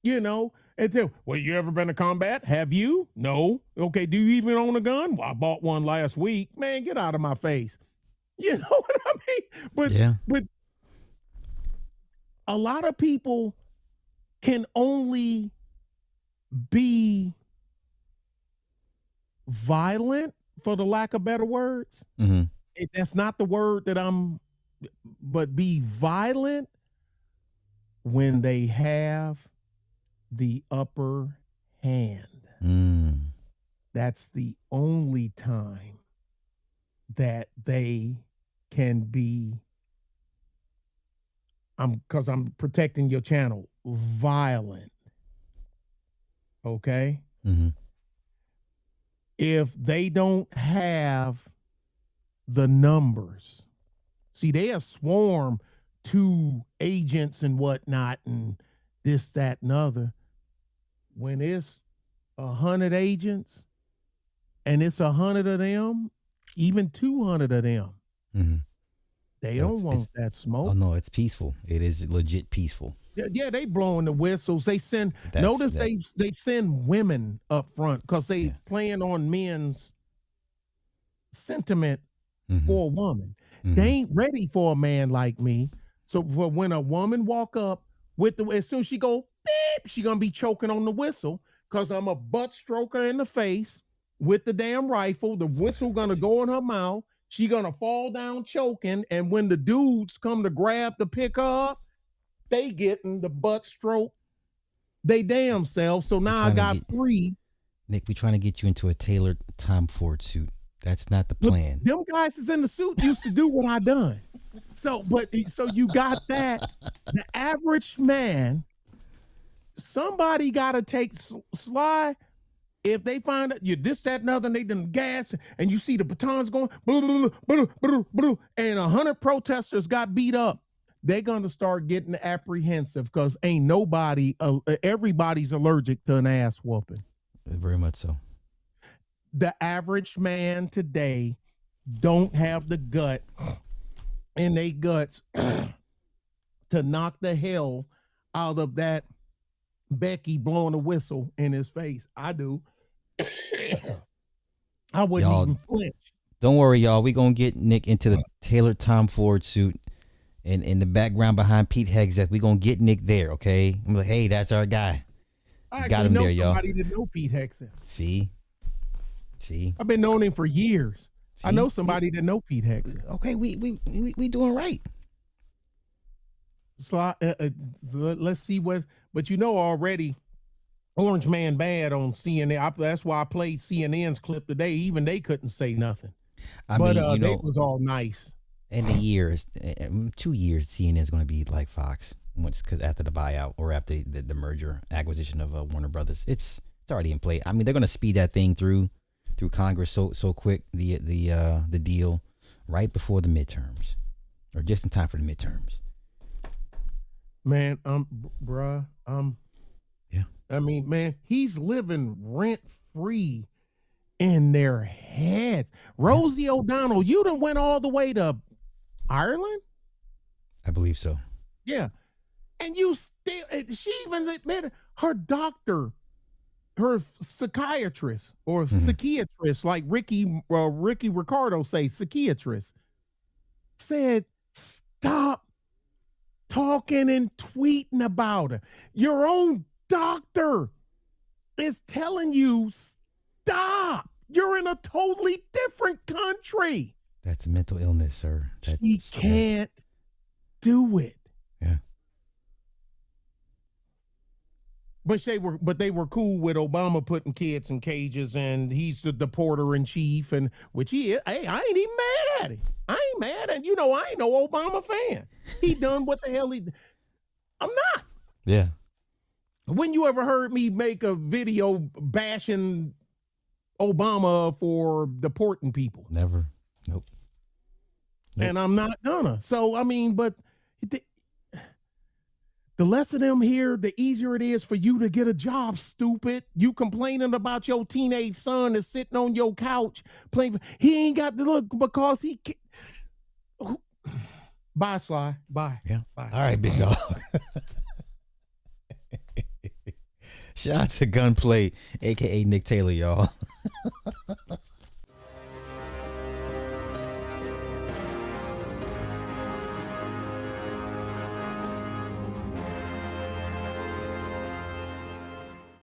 You know, and then, well, you ever been to combat? Have you? No. Okay, do you even own a gun? Well, I bought one last week. Man, get out of my face. You know what I mean? But a lot of people can only be violent, for the lack of better words. Mm-hmm. That's not the word that but be violent when they have the upper hand. That's the only time that they can be, because I'm protecting your channel, violent. Okay? Mm-hmm. If they don't have the numbers, see, they have swarmed to agents and whatnot and this, that, and other. When it's 100 agents and it's 100 of them, even 200 of them, they don't want that smoke. Oh no, it's peaceful. It is legit peaceful. Yeah, they blowing the whistles. They send. They send women up front because they playing on men's sentiment for a woman. They ain't ready for a man like me. So for when a woman walk up with as soon as she go beep, she gonna be choking on the whistle because I'm a butt stroker in the face with the damn rifle. The whistle gonna go in her mouth. She gonna fall down choking, and when the dudes come to grab to pick her up, they getting the butt stroke they damn self. So now I got 3. Nick, we trying to get you into a tailored Tom Ford suit. That's not the plan. Them guys is in the suit used to do what I done. So you got that. The average man, somebody got to take Sly. If they find out you this, that, and other, and they done gas, and you see the batons going, and 100 protesters got beat up, they're gonna start getting apprehensive because ain't nobody, everybody's allergic to an ass whooping. Very much so. The average man today don't have the gut in their guts to knock the hell out of that Becky blowing a whistle in his face. I do. I wouldn't even flinch. Don't worry, y'all. We're gonna get Nick into the tailored Tom Ford suit. And in the background behind Pete Hegseth, we're going to get Nick there, okay? I'm like, hey, that's our guy. I got him there, y'all. Somebody that know Pete Hegseth. See? I've been knowing him for years. See? I know somebody that know Pete Hegseth. Okay, we doing right. So let's see what, but you know already, Orange Man Bad on CNN. That's why I played CNN's clip today. Even they couldn't say nothing. I mean, they was all nice. In the years, 2 years, CNN is going to be like Fox because after the buyout or after the merger acquisition of Warner Brothers, it's already in play. I mean, they're going to speed that thing through Congress so quick. The deal right before the midterms, or just in time for the midterms. Man, bruh, yeah. I mean, man, he's living rent free in their heads. Rosie O'Donnell, you done went all the way to Ireland? I believe so. Yeah. And you still, she even admitted her doctor, her psychiatrist or psychiatrist, like Ricky Ricardo say, psychiatrist, said, stop talking and tweeting about her. Your own doctor is telling you, stop. You're in a totally different country. That's a mental illness, sir. She can't do it. Yeah. But they were cool with Obama putting kids in cages, and he's the deporter in chief, and which he is. Hey, I ain't even mad at him. I ain't mad at I ain't no Obama fan. He done what the hell I'm not. Yeah. When you ever heard me make a video bashing Obama for deporting people? Never. Nope. And I'm not gonna. So, I mean, but the less of them here, the easier it is for you to get a job, stupid. You complaining about your teenage son that's sitting on your couch playing. He ain't got the look because he can't. Bye, Sly. Bye. Yeah. Bye. All right, big dog. Shout out to Gunplay, aka Nick Taylor, y'all.